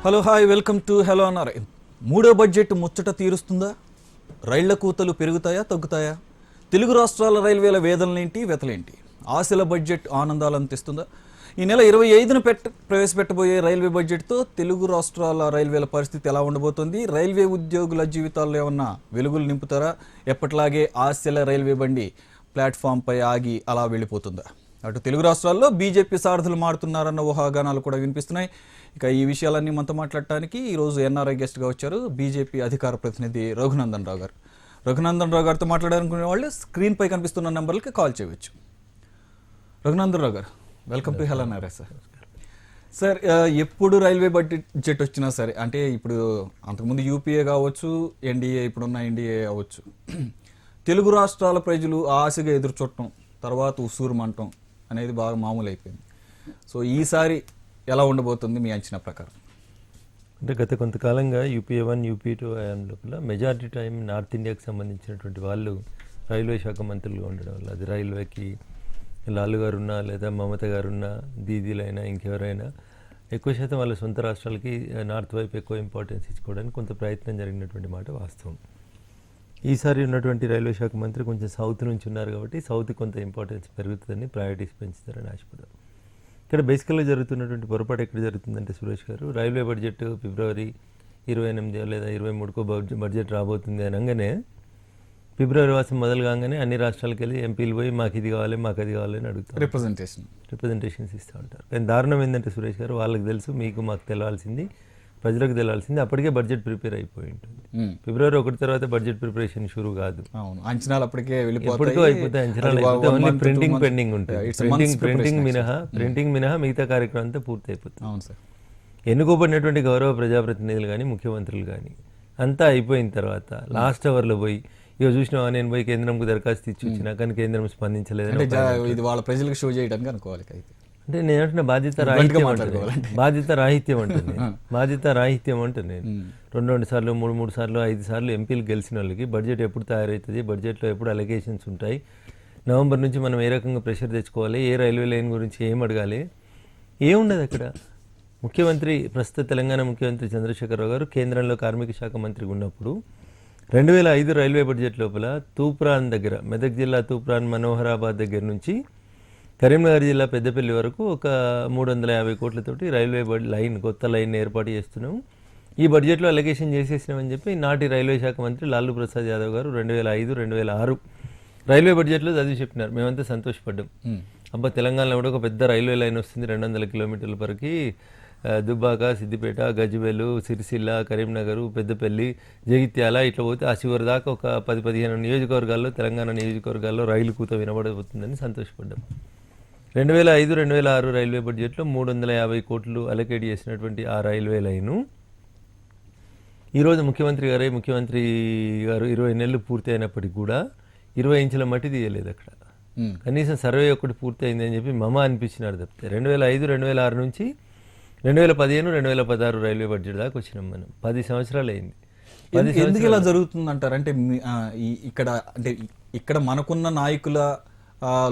Hello hi welcome to hello అన్నారు. మూడో budget ముచ్చట తీరుస్తుందా? రైళ్ల కూతలు పెరుగుతాయా తగ్గుతాయా? తెలుగు రాష్ట్రాల రైల్వేల వేదనలేంటి వెతలేంటి? ఆశల బడ్జెట్ ఆనందాలను తెస్తుందా? ఈ నెల 25న ప్రవేశపెట్టబోయే రైల్వే బడ్జెట్తో తెలుగు రాష్ట్రాల రైల్వేల పరిస్థితి ఎలా ఉండబోతోంది? రైల్వే ఉద్యోగుల జీవితాల్లో ఏమన్నా వెలుగులు నింపుతారా? ఎప్పటిలాగే ఆశల రైల్వే బండి ప్లాట్ఫామ్పై ఆగి అలా వెళ్ళిపోతుందా? అటు తెలుగు రాష్ట్రాల్లో బీజేపీ సారథులు మారుతున్నారన్న ఊహాగానాలు కూడా వినిపిస్తున్నాయి. ఇక ఈ విషయాలన్నీ మనతో మాట్లాడటానికి ఈరోజు ఎన్ఆర్ఐ గెస్ట్గా వచ్చారు బీజేపీ అధికార ప్రతినిధి రఘునందన్ రావు గారు. రఘునందన్ రావు గారితో మాట్లాడాలనుకునే వాళ్ళు స్క్రీన్పై కనిపిస్తున్న నెంబర్లకి కాల్ చేయవచ్చు. రఘునందన్ రావు గారు, వెల్కమ్ టు హలో అన్నారు. సార్, ఎప్పుడు రైల్వే బడ్జెట్ వచ్చినా సరే, అంటే ఇప్పుడు అంతకుముందు యూపీఏ కావచ్చు, ఎన్డీఏ, ఇప్పుడున్న ఎన్డీఏ అవ్వచ్చు, తెలుగు రాష్ట్రాల ప్రజలు ఆశగా ఎదురు చూడటం, తర్వాత ఉసూరు మంటం అనేది బాగా మామూలు అయిపోయింది. సో ఈసారి ఎలా ఉండబోతుంది మీ అంచనా ప్రకారం? అంటే గత కొంతకాలంగా యూపీఏ 1, యూపీఏ 2 లోపల మెజారిటీ టైం నార్త్ ఇండియాకి సంబంధించినటువంటి వాళ్ళు రైల్వే శాఖ మంత్రులుగా ఉండడం వల్ల, అది రైల్వేకి లాలు గారున్నా లేదా మమత గారున్నా, దీదీలైనా ఇంకెవరైనా ఎక్కువ శాతం వాళ్ళ సొంత రాష్ట్రాలకి నార్త్ వైపు ఎక్కువ ఇంపార్టెన్స్ ఇచ్చుకోవడానికి కొంత ప్రయత్నం జరిగినటువంటి మాట వాస్తవం. ఈసారి ఉన్నటువంటి రైల్వే శాఖ మంత్రి కొంచెం సౌత్ నుంచి ఉన్నారు కాబట్టి సౌత్కి కొంత ఇంపార్టెన్స్ పెరుగుతుందని, ప్రయారిటీస్ పెంచుతారని ఆశపడదాం. ఇక్కడ బేసికల్గా జరుగుతున్నటువంటి పొరపాటు ఎక్కడ జరుగుతుందంటే సురేష్ గారు, రైల్వే బడ్జెట్ ఫిబ్రవరి 28 లేదా 23కో బడ్జెట్ రాబోతుంది అనగానే ఫిబ్రవరి మాసం మొదలు కాగానే అన్ని రాష్ట్రాలకు వెళ్ళి ఎంపీలు పోయి మాకు ఇది కావాలి, మాకు అది కావాలి అని అడుగుతారు. రిప్రజెంటేషన్స్ ఇస్తూ ఉంటారు. కానీ దారుణం ఏంటంటే సురేష్ గారు, వాళ్ళకి తెలుసు, మీకు మాకు తెలవాల్సింది, ప్రజలకు తెలవాల్సింది అప్పటికే బడ్జెట్ ప్రిపేర్ అయిపోయి ఉంటుంది. ఫిబ్రవరి 1 తర్వాత బడ్జెట్ ప్రిపరేషన్ షురూ కాదు. అంచనాలు అప్పటికే ఎప్పటికో అయిపోతాయి. అంచనాలు అయిపోతే ఓన్లీ ప్రింటింగ్ పెండింగ్ ఉంటుంది. ప్రింటింగ్ మినహా మిగతా కార్యక్రమం అంతా పూర్తి అయిపోతుంది. ఎన్నుకోబడినటువంటి గౌరవ ప్రజాప్రతినిధులు కానీ, ముఖ్యమంత్రులు కానీ అంతా అయిపోయిన తర్వాత లాస్ట్ అవర్లో పోయి ఇక చూసినా నేను పోయి కేంద్రంకు దరఖాస్తు ఇచ్చి వచ్చినా కానీ కేంద్రం స్పందించలేదు. ఇది వాళ్ళ ప్రజలకు షో చేయడానికి అనుకోవాలి. అంటే నేను అంటున్నా బాధ్యత రాహిత్యం అంటుంది. బాధ్యత రాహిత్యం అంటుంది. నేను 2 సార్లు 3 సార్లు 5 సార్లు ఎంపీలు గెలిచిన వాళ్ళకి బడ్జెట్ ఎప్పుడు తయారవుతుంది, బడ్జెట్లో ఎప్పుడు అలొకేషన్స్ ఉంటాయి, నవంబర్ నుంచి మనం ఏ రకంగా ప్రెషర్ తెచ్చుకోవాలి, ఏ రైల్వే లైన్ గురించి ఏం అడగాలి, ఏముండదు అక్కడ. ముఖ్యమంత్రి, ప్రస్తుత తెలంగాణ ముఖ్యమంత్రి చంద్రశేఖరరావు గారు కేంద్రంలో కార్మిక శాఖ మంత్రిగా ఉన్నప్పుడు 2005 రైల్వే బడ్జెట్ లోపల తూప్రాన్ దగ్గర, మెదక్ జిల్లా తూప్రాన్ మనోహరాబాద్ దగ్గర నుంచి కరీంనగర్ జిల్లా పెద్దపల్లి వరకు ఒక 350 కోట్లతోటి రైల్వే లైన్, కొత్త లైన్ ఏర్పాటు చేస్తున్నాము, ఈ బడ్జెట్లో అలొకేషన్ చేసేసినామని చెప్పి నాటి రైల్వే శాఖ మంత్రి లాలూ ప్రసాద్ యాదవ్ గారు 2005, 2006 రైల్వే బడ్జెట్లో చదివి చెప్పినారు. మేమంతా సంతోషపడ్డాం. అబ్బా, తెలంగాణలో కూడా ఒక పెద్ద రైల్వే లైన్ వస్తుంది 200 కిలోమీటర్ల వరకు, దుబ్బాక, సిద్దిపేట, గజ్వేల్, సిరిసిల్ల, కరీంనగర్, పెద్దపల్లి, జగిత్యాల ఇట్లా పోతే ఆ చివరి దాకా ఒక 10-15 నియోజకవర్గాల్లో, తెలంగాణ నియోజకవర్గాల్లో రైలు కూత వినబడబోతుందని సంతోషపడ్డాం. 2005, 2006 రైల్వే బడ్జెట్లో 350 కోట్లు అలొకేట్ చేసినటువంటి ఆ రైల్వే లైను ఈరోజు ముఖ్యమంత్రి గారు 20 నెలలు పూర్తి అయినప్పటికీ కూడా 20 ఇంచుల మట్టి తీయలేదు అక్కడ. కనీసం సర్వే ఒకటి పూర్తి అయింది అని చెప్పి మమ అనిపించినారు తప్పితే 2005, 2006 నుంచి 2015, 2016 రైల్వే బడ్జెట్ దాకా వచ్చినాం మనం. 10 సంవత్సరాలు అయింది. ఎందుకు ఇలా జరుగుతుంది అంటారు? అంటే ఇక్కడ మనకున్న నాయకుల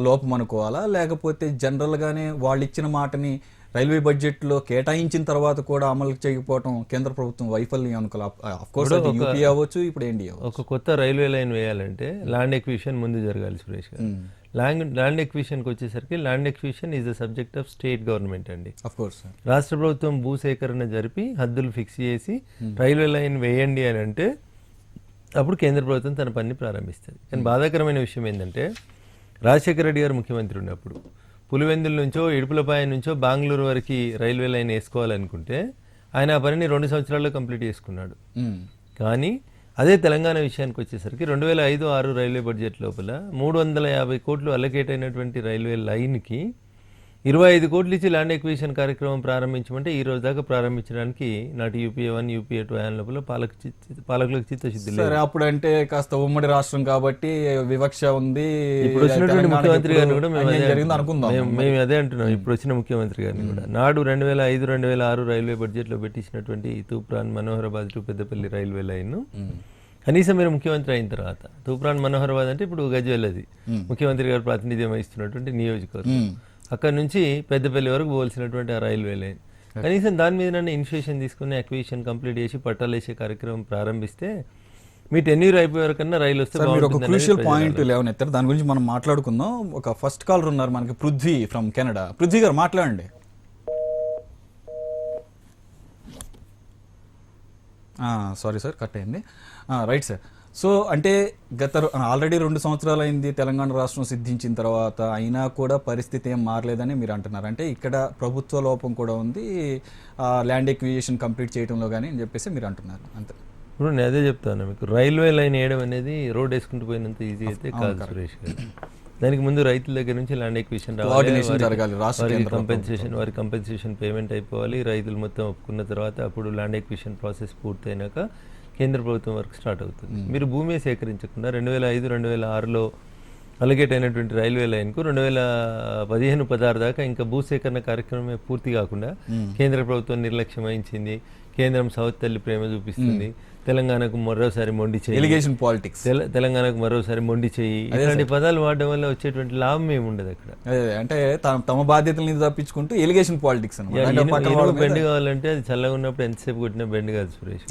లోపం అనుకోవాలా, లేకపోతే జనరల్గానే వాళ్ళు ఇచ్చిన మాటని రైల్వే బడ్జెట్లో కేటాయించిన తర్వాత కూడా అమలు చేయకపోవడం కేంద్ర ప్రభుత్వం వైఫల్యం అనుకోవాలి. యూపీ అవ్వచ్చు, ఇప్పుడు ఎన్డీఏ అవ్వచ్చు. ఒక కొత్త రైల్వే లైన్ వేయాలంటే ల్యాండ్ ఎక్విజిషన్ ముందు జరగాలి సురేష్ గారు. ల్యాండ్ ఎక్విజిషన్కి వచ్చేసరికి land acquisition is the subject of state government అండి. రాష్ట్ర ప్రభుత్వం భూసేకరణ జరిపి హద్దులు ఫిక్స్ చేసి రైల్వే లైన్ వేయండి అని అంటే అప్పుడు కేంద్ర ప్రభుత్వం తన పని ప్రారంభిస్తుంది. కానీ బాధాకరమైన విషయం ఏంటంటే, రాజశేఖర రెడ్డి గారు ముఖ్యమంత్రి ఉన్నప్పుడు పులివెందుల నుంచో ఇడుపులపాయ నుంచో బెంగళూరు వరకు రైల్వే లైన్ వేసుకోవాలనుకుంటే ఆయన ఆ పనిని 2 సంవత్సరాల్లో కంప్లీట్ చేసుకున్నాడు. కానీ అదే తెలంగాణ విషయానికి వచ్చేసరికి 2005-06 రైల్వే బడ్జెట్ లోపల 350 కోట్లు అలొకేట్ అయినటువంటి రైల్వే లైన్కి 25 కోట్లు ఇచ్చి ల్యాండ్ ఎక్విజిషన్ కార్యక్రమం ప్రారంభించమంటే ఈ రోజు దాకా ప్రారంభించడానికి నాటి యూపీఏ 1, యూపీఏ 2 లోపల పాలకులకు చిత్తశుద్ధి లేదు. అప్పుడు అంటే కాస్త ఉమ్మడి రాష్ట్రం కాబట్టి వివక్ష ఉంది. ఇప్పుడు వచ్చినటువంటి ముఖ్యమంత్రి గారిని కూడా మేము అదే అంటున్నాం. ఇప్పుడు వచ్చిన ముఖ్యమంత్రి గారిని కూడా నాడు 2005, 2006 రైల్వే బడ్జెట్లో పెట్టించినటువంటి Toopran Manoharabad to Peddapalli railway line కనీసం మీరు ముఖ్యమంత్రి అయిన తర్వాత, తూప్రాన్ మనోహరాబాద్ అంటే ఇప్పుడు గజ్వేల్, అది ముఖ్యమంత్రి గారు ప్రాతినిధ్యం వహిస్తున్నటువంటి నియోజకవర్గం, అక్కడ నుంచి పెద్దపల్లి వరకు పోవాల్సినటువంటి ఆ రైల్వే లైన్ కనీసం దాని మీద నన్ను ఇనిషియేషన్ తీసుకుని అక్విజిషన్ కంప్లీట్ చేసి పట్టాలు వేసే కార్యక్రమం ప్రారంభిస్తే మీ టెన్యూర్ అయిపోయే వరకన్నా రైలు వస్తే మీరు ఒక బాగుంటుంది క్రూషియల్ పాయింట్ లేవనెత్తారు, దాని గురించి మనం మాట్లాడుకుందాం. ఒక ఫస్ట్ కాలర్ ఉన్నారు మనకి, పృథ్వీ ఫ్రమ్ కెనడా. పృథ్వీ గారు మాట్లాడండి. సారీ సార్, కట్ అయింది. Right sir. సో అంటే ఆల్రెడీ 2 సంవత్సరాలు అయింది తెలంగాణ రాష్ట్రం సిద్ధించిన తర్వాత, అయినా కూడా పరిస్థితి ఏం మారలేదని మీరు అంటున్నారు. అంటే ఇక్కడ ప్రభుత్వ లోపం కూడా ఉంది ల్యాండ్ ఎక్విజిషన్ కంప్లీట్ చేయడంలో కానీ అని చెప్పేసి మీరు అంటున్నారు అంతే. ఇప్పుడు నేను అదే చెప్తాను మీకు, రైల్వే లైన్ వేయడం అనేది రోడ్ వేసుకుంటూ పోయినంత ఈజీ అయితే కాదు సురేష్ గారు. దానికి ముందు రైతుల దగ్గర నుంచి ల్యాండ్ ఎక్విజిషన్ రావాలి, వారి కంపెన్సేషన్ పేమెంట్ అయిపోవాలి, రైతులు మొత్తం ఒప్పుకున్న తర్వాత అప్పుడు ల్యాండ్ ఎక్విజిషన్ ప్రాసెస్ పూర్తయినాక కేంద్ర ప్రభుత్వం వర్క్ స్టార్ట్ అవుతుంది. మీరు భూమి సేకరించకుండా 2005-2006లో అలగేట్ అయినటువంటి రైల్వే లైన్కు 2015-16 దాకా ఇంకా భూసేకరణ కార్యక్రమమే పూర్తి కాకుండా కేంద్ర ప్రభుత్వం నిర్లక్ష్యం వహించింది. కేంద్రం సౌత్ తల్లి ప్రేమ చూపిస్తుంది, తెలంగాణకు మరోసారి మొండి చేయి, ఎలిగేషన్ పాలిటిక్స్, తెలంగాణకు మరోసారి మొండి చేయి, ఇలాంటి పదాలు వాడడం వల్ల వచ్చేటువంటి లాభం ఏమి ఉండదు అక్కడ. అంటే తమ బాధ్యతల నుంచి తప్పించుకుంటూ ఎలిగేషన్ పాలిటిక్స్. బెండ్ కావాలంటే అది చల్లగా ఉన్నప్పుడు ఎంతసేపు కొట్టినా బెండ్ కాదు సురేష్.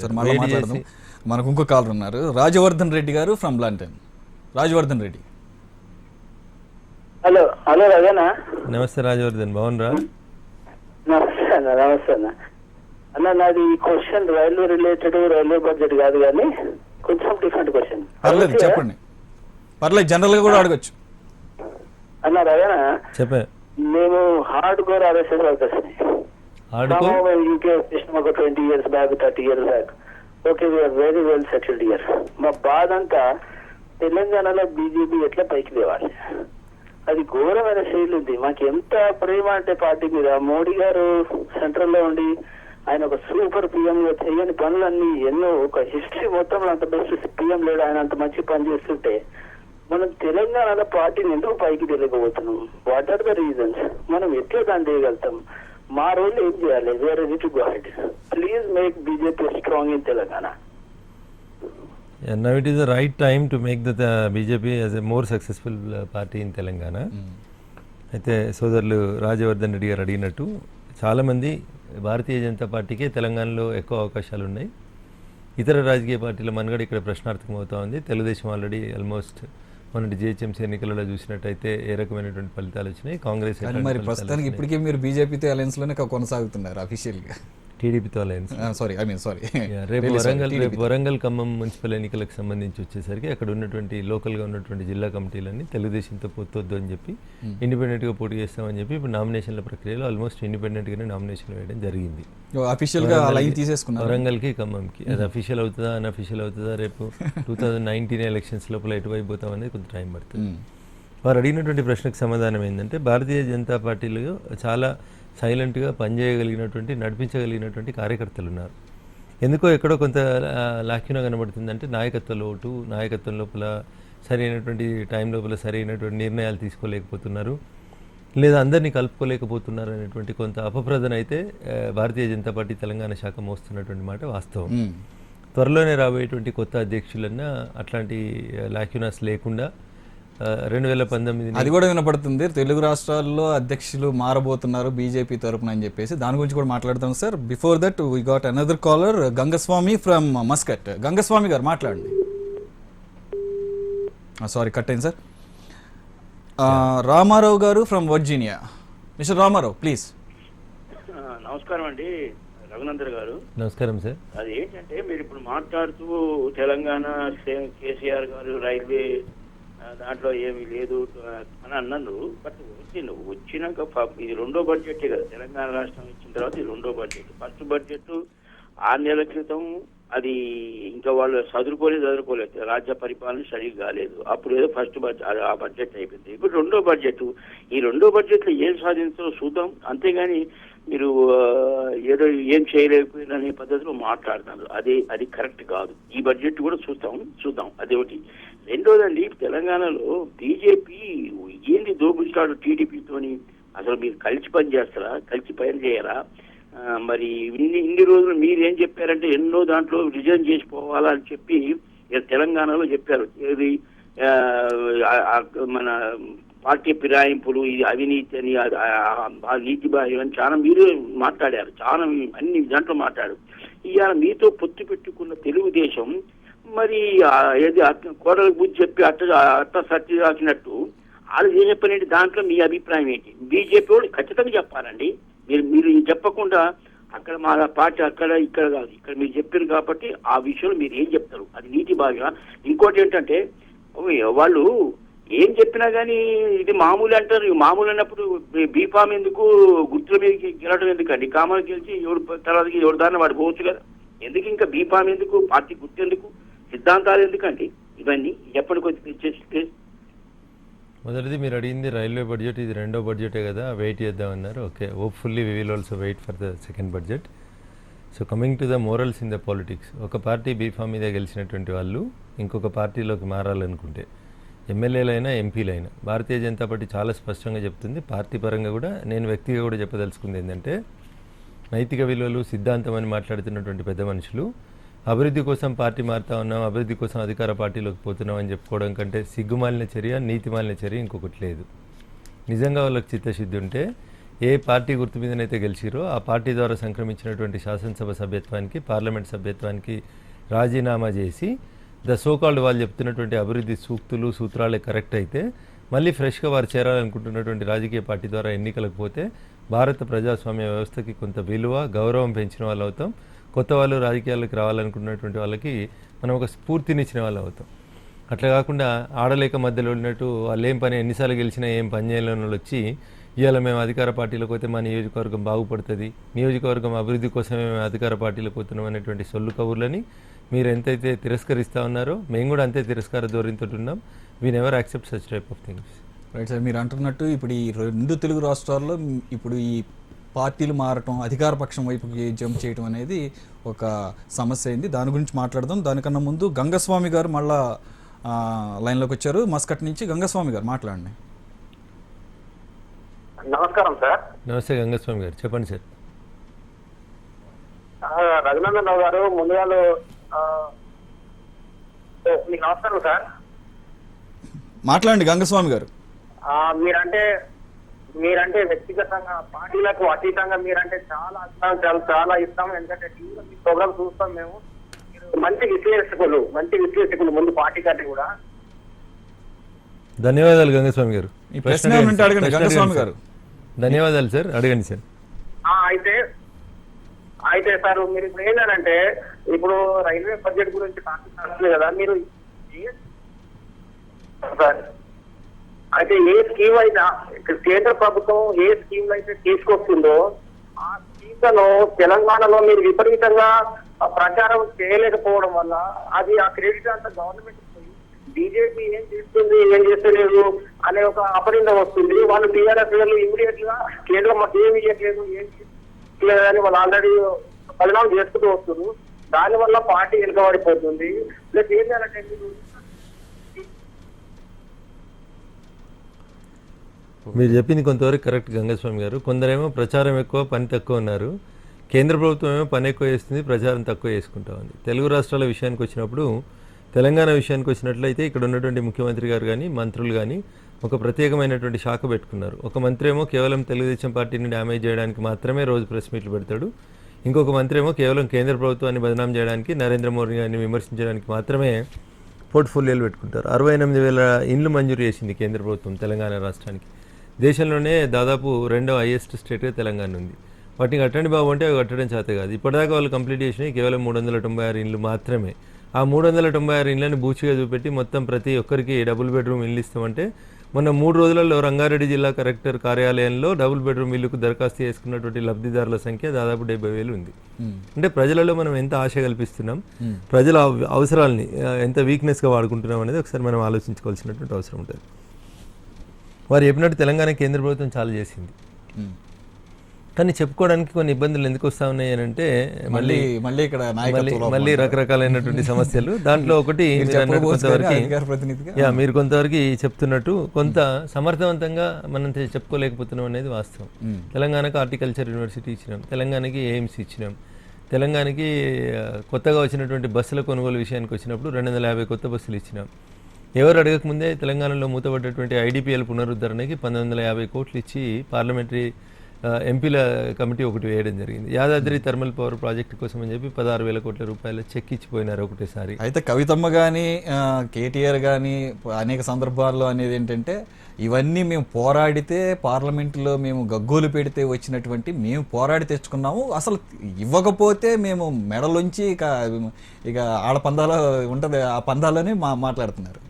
మనకు ఇంకో కాలర్ ఉన్నారు, రాజవర్ధన్ రెడ్డి గారు from London. Rajavardhan Reddy. Hello hello Rajana. నమస్తే రాజవర్ధన్, బాగున్నారా? నమస్తే అన్న. నమస్తే అన్న. అన్న నాది question railway related, railway budget కాదు కానీ కొంచెం డిఫరెంట్ క్వశ్చన్. పర్లేదు చెప్పండి, పర్లేదు జనరల్ గా కూడా అడగచ్చు. అన్న రజనా, చెప్పే మేము hard core RSS workers UK వచ్చేసిన ఒక 20 years back, 30 years back. Okay, we're very well settled year. మా బాధ అంతా తెలంగాణలో బీజేపీ ఎట్లా పైకి లేవాలి, అది ఘోరమైన శైలి ఉంది. మాకు ఎంత ప్రేమ అంటే పార్టీ మీద, మోడీ గారు సెంట్రల్ లో ఉండి ఆయన ఒక సూపర్ పిఎం గా చేయని పనులన్నీ ఎన్నో, ఒక హిస్టరీ మొత్తంలో అంత బెస్ట్ పిఎం లేడు, ఆయన అంత మంచి పని చేస్తుంటే మనం తెలంగాణలో పార్టీని ఎందుకు పైకి తెలియకపోతున్నాం? What are the reasons? మనం ఎట్లా దాన్ని చేయగలుగుతాం? మా రోల్ ఏం చేయాలి? We are ready to go ahead. Please make BJP strong in Telangana. Now it is the right time to make the BJP as a more successful party in Telangana. అయితే సోదరులు రాజవర్ధన్ రెడ్డి గారు అడిగినట్టు చాలామంది భారతీయ జనతా పార్టీకే తెలంగాణలో ఎక్కువ అవకాశాలు ఉన్నాయి. ఇతర రాజకీయ పార్టీల మనుగడ ఇక్కడ ప్రశ్నార్థకం అవుతా ఉంది. తెలుగుదేశం ఆల్రెడీ ఆల్మోస్ట్ మొన్నటి జిహెచ్ఎంసీ ఎన్నికలలో చూసినట్టయితే ఏ రకమైనటువంటి ఫలితాలు వచ్చినాయి. కాంగ్రెస్ మరి ప్రస్తుతానికి ఇప్పటికే మీరు బీజేపీతో అలయన్స్ లోనే కొనసాగుతున్నారు అఫీషియల్ గా, టీడీపీతో అలయన్స్. రేపు వరంగల్ ఖమ్మం మున్సిపల్ ఎన్నికలకు సంబంధించి వచ్చేసరికి అక్కడ ఉన్నటువంటి లోకల్గా ఉన్నటువంటి జిల్లా కమిటీలన్నీ తెలుగుదేశంతో పొత్తొద్దు అని చెప్పి ఇండిపెండెంట్గా పోటీ చేస్తామని చెప్పి ఇప్పుడు నామినేషన్ల ప్రక్రియలో ఆల్మోస్ట్ ఇండిపెండెంట్గానే నామినేషన్ వేయడం జరిగింది. వరంగల్కి ఖమ్మంకి అది అఫీషియల్ అవుతుందా అన్అఫీషియల్ అవుతుందా రేపు 2019 ఎలక్షన్స్ లోపల ఎటువైపు పోతామనేది కొంచెం టైం పడుతుంది. వారు అడిగినటువంటి ప్రశ్నకు సమాధానం ఏంటంటే భారతీయ జనతా పార్టీలో చాలా సైలెంట్గా పనిచేయగలిగినటువంటి, నడిపించగలిగినటువంటి కార్యకర్తలు ఉన్నారు. ఎందుకో ఎక్కడో కొంత లాక్యూనా కనబడుతుందంటే నాయకత్వ లోటు, నాయకత్వం లోపల సరైనటువంటి టైం లోపల సరైనటువంటి నిర్ణయాలు తీసుకోలేకపోతున్నారు, లేదా అందరినీ కలుపుకోలేకపోతున్నారు అనేటువంటి కొంత అపప్రదన అయితే భారతీయ జనతా పార్టీ తెలంగాణ శాఖ మోస్తున్నటువంటి మాట వాస్తవం. త్వరలోనే రాబోయేటువంటి కొత్త అధ్యక్షులన్నా అట్లాంటి లాక్యూనాస్ లేకుండా 2019 అది కూడా వినపడుతుంది. తెలుగు రాష్ట్రాల్లో అధ్యక్షులు మారబోతున్నారు బీజేపీ తరపున అని చెప్పేసి, దాని గురించి కూడా మాట్లాడతాం sir. Before that we got another caller, Gangaswamy from Muscat. Gangaswamy గారు మాట్లాడండి. సారీ కట్ అయింది సార్. రామారావు గారు from Virginia. Mister Ramarao please. నమస్కారం అండి రఘునందర్ గారు. నమస్కారం సార్. అది ఏంటంటే మీరు ఇప్పుడు మాట్లాడుతూ తెలంగాణ కేసీఆర్ గారు రైల్వే దాంట్లో ఏమీ లేదు అని అన్నాను. బట్ వచ్చినాక ఇది రెండో బడ్జెటే కదా, తెలంగాణ రాష్ట్రం ఇచ్చిన తర్వాత ఇది రెండో బడ్జెట్. ఫస్ట్ బడ్జెట్ 6 నెలల క్రితం అది ఇంకా వాళ్ళు చదువుకోలేదు, రాజ్య పరిపాలన సరిగ్గా కాలేదు. అప్పుడు ఏదో ఫస్ట్ బడ్జెట్ ఆ బడ్జెట్ అయిపోయింది. ఇప్పుడు రెండో బడ్జెట్, ఈ రెండో బడ్జెట్లో ఏం సాధించో చూద్దాం, అంతేగాని మీరు ఏదో ఏం చేయలేకపోయిన పద్ధతిలో మాట్లాడుతున్నారు. అది కరెక్ట్ కాదు. ఈ బడ్జెట్ కూడా చూద్దాం అదొకటి. రెండోదండి, తెలంగాణలో బీజేపీ ఏంది దోబుస్తాడు టీడీపీతోని, అసలు మీరు కలిసి పని చేస్తారా, కలిసి పని చేయరా? మరి ఇన్ని రోజులు మీరు ఏం చెప్పారంటే ఎన్నో దాంట్లో రిజైన్ చేసిపోవాలా అని చెప్పి తెలంగాణలో చెప్పారు. ఏది మన పార్టీ ఫిరాయింపులు, ఇది అవినీతి అని, ఆ నీతి బాహ్యం అని చాలా మీరు మాట్లాడారు, చాలా అన్ని దాంట్లో మాట్లాడారు. ఇవాళ మీతో పొత్తు పెట్టుకున్న తెలుగుదేశం మరి ఏది కోడలు బుద్ధి చెప్పి అట్ట సత్య రాసినట్టు వాళ్ళు ఏం చెప్పారంటే దాంట్లో మీ అభిప్రాయం ఏంటి? బీజేపీ వాళ్ళు ఖచ్చితంగా చెప్పాలండి. మీరు చెప్పకుండా అక్కడ మా పార్టీ అక్కడ ఇక్కడ కాదు, ఇక్కడ మీరు చెప్పారు కాబట్టి ఆ విషయంలో మీరు ఏం చెప్తారు? అది నీతి బాగా. ఇంకోటి ఏంటంటే వాళ్ళు ఏం చెప్పినా కానీ ఇది మామూలు అంటారు. మామూలు అన్నప్పుడు బీఫామ్ ఎందుకు, గుర్తుల మీద గెలవడం ఎందుకండి? కామన్ గెలిచి తర్వాత ఎవరి దాన్ని వాడు పోవచ్చు కదా. ఎందుకు ఇంకా బీఫామ్ ఎందుకు, పార్టీ గుర్తు ఎందుకు, సిద్ధాంతాలు ఎందుకండి? ఇవన్నీ చెప్పండి కొద్దిగా. మొదటిది మీరు అడిగింది రైల్వే బడ్జెట్, ఇది రెండో బడ్జెటే కదా, వెయిట్ చేద్దామన్నారు. Okay, hopefully we will also wait for the second budget. So coming to the morals in the politics, ఒక పార్టీ బీఫామ్ మీద గెలిచినటువంటి వాళ్ళు ఇంకొక పార్టీలోకి మారాలనుకుంటే ఎమ్మెల్యేలైనా ఎంపీలైనా భారతీయ జనతా పార్టీ చాలా స్పష్టంగా చెప్తుంది. పార్టీ పరంగా కూడా నేను వ్యక్తిగా కూడా చెప్పదలుచుకుంది ఏంటంటే, నైతిక విలువలు సిద్ధాంతం అని మాట్లాడుతున్నటువంటి పెద్ద మనుషులు అభివృద్ధి కోసం పార్టీ మారుతా ఉన్నాం, అభివృద్ధి కోసం అధికార పార్టీలోకి పోతున్నాం అని చెప్పుకోవడం కంటే సిగ్గుమాలిన చర్య, నీతిమాలిన చర్య ఇంకొకటి లేదు. నిజంగా వాళ్ళకి చిత్తశుద్ధి ఉంటే ఏ పార్టీ గుర్తు మీదనైతే గెలిచిరో ఆ పార్టీ ద్వారా సంక్రమించినటువంటి శాసనసభ సభ్యత్వానికి, పార్లమెంట్ సభ్యత్వానికి రాజీనామా చేసి ద సోకాల్డ్ వాళ్ళు చెప్తున్నటువంటి అభివృద్ధి సూక్తులు సూత్రాలే కరెక్ట్ అయితే మళ్ళీ ఫ్రెష్గా వారు చేరాలనుకుంటున్నటువంటి రాజకీయ పార్టీ ద్వారా ఎన్నికలకు పోతే భారత ప్రజాస్వామ్య వ్యవస్థకి కొంత విలువ, గౌరవం పెంచిన వాళ్ళు అవుతాం. కొత్త వాళ్ళు రాజకీయాలకు రావాలనుకున్నటువంటి వాళ్ళకి మనం ఒక స్ఫూర్తినిచ్చిన వాళ్ళు అవుతాం. అట్లా కాకుండా ఆడలేక మధ్యలో ఉన్నట్టు వాళ్ళు ఏం పని, ఎన్నిసార్లు గెలిచినా ఏం పని చేయలేని వాళ్ళు వచ్చి ఇవాళ మేము అధికార పార్టీలోకి పోతే మా నియోజకవర్గం బాగుపడుతుంది, నియోజకవర్గం అభివృద్ధి కోసమే మేము అధికార పార్టీలోకి పోతున్నాం అనేటువంటి సొల్లు కబుర్లని మీరు ఎంతైతే తిరస్కరిస్తూ ఉన్నారో మేము కూడా అంతే తిరస్కార ధోరణితో ఉన్నాం. We never accept such type of things. Right sir, మీరు అంటున్నట్టు ఇప్పుడు ఈ రెండు తెలుగు రాష్ట్రాల్లో ఇప్పుడు ఈ పార్టీలు మారటం, అధికార పక్షం వైపుకి జంప్ చేయడం అనేది ఒక సమస్య అయింది. దాని గురించి మాట్లాడదాం. దానికన్నా ముందు గంగస్వామి గారు మళ్ళా లైన్లోకి వచ్చారు మస్కట్ నుంచి. గంగస్వామి గారు మాట్లాడండి. నమస్కారం సార్. నమస్తే గంగస్వామి గారు, చెప్పండి సార్. రఘునందన్ రావు గారు, ముందుగా మీకు నమస్కారం సార్. మాట్లాడండి గంగస్వామి గారు. మీరంటే వ్యక్తిగతంగా పార్టీలకు అతీతంగా మీరంటే చాలా అభిమానం, చాలా ఇష్టం. ఎందుకంటే టీవీలో మీ ప్రోగ్రామ్ చూస్తాం మేము. మీరు మంచి విశ్లేషకులు ముందు పార్టీ కంటే కూడా. ధన్యవాదాలు గంగస్వామి గారు. ఈ ప్రశ్న ఏమంటే అడగండి గంగస్వామి గారు. ధన్యవాదాలు సార్, అడగండి సార్. అయితే సార్ మీరు ఇప్పుడు ఏంటంటే, ఇప్పుడు రైల్వే బడ్జెట్ గురించి మాట్లాడుతుంది కదా మీరు సార్. అయితే ఏ స్కీమ్ అయినా కేంద్ర ప్రభుత్వం ఏ స్కీమ్ అయితే తీసుకొస్తుందో ఆ స్కీమ్లను తెలంగాణలో మీరు విపరీతంగా ప్రచారం చేయలేకపోవడం వల్ల అది ఆ క్రెడిట్ అంతా గవర్నమెంట్ బీజేపీ ఏం చేస్తుంది ఏం చేస్తలేదు అనే ఒక అపనిందం వస్తుంది. వాళ్ళు టీఆర్ఎస్ వాళ్ళు ఇమీడియట్ గా కేంద్రం మాకు ఏమి ఇవ్వట్లేదు, ఏం లేదని వాళ్ళు ఆల్రెడీ పరిణామం చేసుకుంటూ వస్తున్నారు. దానివల్ల పార్టీ వెనుకబడిపోతుంది. ప్లస్ ఏం చేయాలంటే మీరు చెప్పింది కొంతవరకు కరెక్ట్ గంగస్వామి గారు. కొందరేమో ప్రచారం ఎక్కువ పని తక్కువ ఉన్నారు. కేంద్ర ప్రభుత్వం ఏమో పని ఎక్కువ చేస్తుంది, ప్రచారం తక్కువ చేసుకుంటా ఉంది. తెలుగు రాష్ట్రాల విషయానికి వచ్చినప్పుడు, తెలంగాణ విషయానికి వచ్చినట్లయితే ఇక్కడ ఉన్నటువంటి ముఖ్యమంత్రి గారు కానీ మంత్రులు కానీ ఒక ప్రత్యేకమైనటువంటి శాఖ పెట్టుకున్నారు. ఒక మంత్రి ఏమో కేవలం తెలుగుదేశం పార్టీని డ్యామేజ్ చేయడానికి మాత్రమే రోజు ప్రెస్ మీట్లు పెడతాడు. ఇంకొక మంత్రి ఏమో కేవలం కేంద్ర ప్రభుత్వాన్ని బదనాం చేయడానికి, నరేంద్ర మోదీ గారిని విమర్శించడానికి మాత్రమే పోర్ట్ఫోలియోలు పెట్టుకుంటారు. 68,000 ఇండ్లు మంజూరు చేసింది కేంద్ర ప్రభుత్వం తెలంగాణ రాష్ట్రానికి. దేశంలోనే దాదాపు రెండో హైయెస్ట్ స్టేట్గా తెలంగాణ ఉంది. వాటిని కట్టండి బాబు అంటే అవి కట్టడం చేత కాదు. ఇప్పటిదాకా వాళ్ళు కంప్లీట్ చేసినవి కేవలం 396 ఇండ్లు మాత్రమే. ఆ 396 ఇండ్లను బూచిగా చూపెట్టి మొత్తం ప్రతి ఒక్కరికి డబుల్ బెడ్రూమ్ ఇల్లు ఇస్తామంటే మొన్న 3 రోజులలో రంగారెడ్డి జిల్లా కలెక్టర్ కార్యాలయంలో డబుల్ బెడ్రూమ్ ఇల్లుకు దరఖాస్తు చేసుకున్నటువంటి లబ్ధిదారుల సంఖ్య దాదాపు 70,000 ఉంది. అంటే ప్రజలలో మనం ఎంత ఆశ కల్పిస్తున్నాం, ప్రజల అవసరాలని ఎంత వీక్నెస్గా వాడుకుంటున్నాం అనేది ఒకసారి మనం ఆలోచించుకోవాల్సినటువంటి అవసరం ఉంటుంది. వారు చెప్పినట్టు తెలంగాణ కేంద్ర ప్రభుత్వం చాలా చేసింది, కానీ చెప్పుకోవడానికి కొన్ని ఇబ్బందులు ఎందుకు వస్తూ ఉన్నాయి అని అంటే మళ్ళీ రకరకాలైనటువంటి సమస్యలు. దాంట్లో ఒకటి మీరు కొంతవరకు చెప్తున్నట్టు కొంత సమర్థవంతంగా మనం చెప్పుకోలేకపోతున్నాం అనేది వాస్తవం. తెలంగాణకు హార్టికల్చర్ యూనివర్సిటీ ఇచ్చినాం, తెలంగాణకి ఎయిమ్స్ ఇచ్చినాం, తెలంగాణకి కొత్తగా వచ్చినటువంటి బస్సుల కొనుగోలు విషయానికి వచ్చినప్పుడు 250 కొత్త బస్సులు ఇచ్చినాం. ఎవరు అడగకముందే తెలంగాణలో మూతపడ్డటువంటి ఐడిపిఎల్ పునరుద్ధరణకి 1950 కోట్లు ఇచ్చి పార్లమెంటరీ ఎంపీల కమిటీ ఒకటి వేయడం జరిగింది. యాదాద్రి థర్మల్ పవర్ ప్రాజెక్టు కోసం అని చెప్పి 16,000 కోట్ల రూపాయలు చెక్ ఇచ్చిపోయినారు ఒకటేసారి. అయితే కవితమ్మ కానీ కేటీఆర్ కానీ అనేక సందర్భాల్లో అనేది ఏంటంటే ఇవన్నీ మేము పోరాడితే పార్లమెంటులో మేము గగ్గోలు పెడితే వచ్చినటువంటి మేము పోరాడి తెచ్చుకున్నాము, అసలు ఇవ్వకపోతే మేము మెడలోంచి ఇక ఆడ పందాలో ఉంటుంది, ఆ పందాలోనే మాట్లాడుతున్నారు.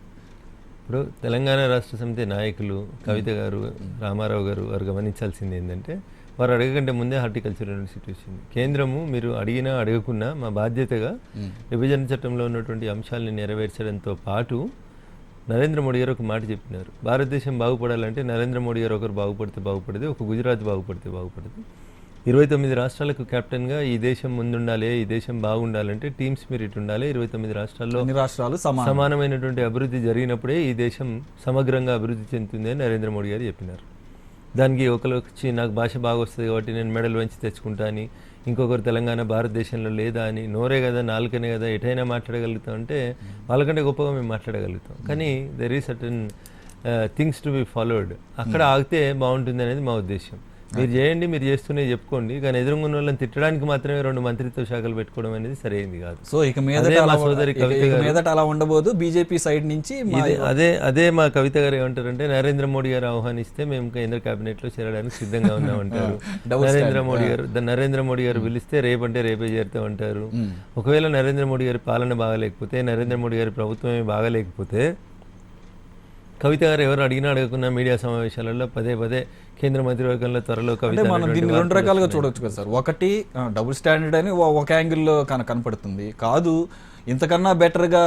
ఇప్పుడు తెలంగాణ రాష్ట్ర సమితి నాయకులు కవిత గారు, రామారావు గారు వారు గమనించాల్సింది ఏంటంటే వారు అడగకంటే ముందే హార్టికల్చర్ యూనివర్సిటీ వచ్చింది. కేంద్రము మీరు అడిగినా అడగకున్నా మా బాధ్యతగా విభజన చట్టంలో ఉన్నటువంటి అంశాలని నెరవేర్చడంతో పాటు నరేంద్ర మోడీ గారు ఒక మాట చెప్పినారు, భారతదేశం బాగుపడాలంటే నరేంద్ర మోడీ గారు ఒకరు బాగుపడితే బాగుపడదు, ఒక గుజరాత్ బాగుపడితే బాగుపడదు. 29 రాష్ట్రాలకు కెప్టెన్గా ఈ దేశం ముందుండాలి, ఈ దేశం బాగుండాలంటే టీమ్ స్పిరిట్ ఉండాలి. 29 రాష్ట్రాల్లో సమానమైనటువంటి అభివృద్ధి జరిగినప్పుడే ఈ దేశం సమగ్రంగా అభివృద్ధి చెందుతుంది అని నరేంద్ర మోడీ గారు చెప్పినారు. దానికి ఒకరు వచ్చి నాకు భాష బాగా వస్తుంది కాబట్టి నేను మెడల్ వంచి తెచ్చుకుంటా అని, ఇంకొకరు తెలంగాణ భారతదేశంలో లేదా అని, నోరే కదా నాలుకనే కదా ఎటైనా మాట్లాడగలుగుతాం అంటే వాళ్ళకంటే గొప్పగా మేము మాట్లాడగలుగుతాం. కానీ there is certain things to be followed. అక్కడ ఆగితే బాగుంటుంది అనేది మా ఉద్దేశం. మీరు చేయండి, మీరు చేస్తూనే చెప్పుకోండి, కానీ ఎదురుగున్న వాళ్ళని తిట్టడానికి మాత్రమే 2 మంత్రిత్వ శాఖలు పెట్టుకోవడం అనేది సరైనది కాదు. సో ఇక మీదట అలా ఉండబోదు బీజేపీ సైడ్ నుంచి. అదే మా కవిత గారు ఏమంటారంటే నరేంద్ర మోడీ గారు ఆహ్వానిస్తే మేము కేంద్ర కేబినెట్ లో చేరడానికి సిద్ధంగా ఉన్నామంటారు. నరేంద్ర మోడీ గారు పిలిస్తే రేపంటే రేపే చేరుతామంటారు. ఒకవేళ నరేంద్ర మోడీ గారి పాలన బాగాలేకపోతే, నరేంద్ర మోడీ గారి ప్రభుత్వమే బాగాలేకపోతే కవిత గారు ఎవరు అడిగినా అడగకున్నా మీడియా సమావేశాలలో పదే పదే కేంద్ర మంత్రివర్గంలో త్వరలో కవిత మనం దీన్ని 2 రకాలుగా చూడవచ్చు కదా సార్. ఒకటి డబుల్ స్టాండర్డ్ అని ఒక యాంగిల్లో కనపడుతుంది. కాదు ఇంతకన్నా బెటర్గా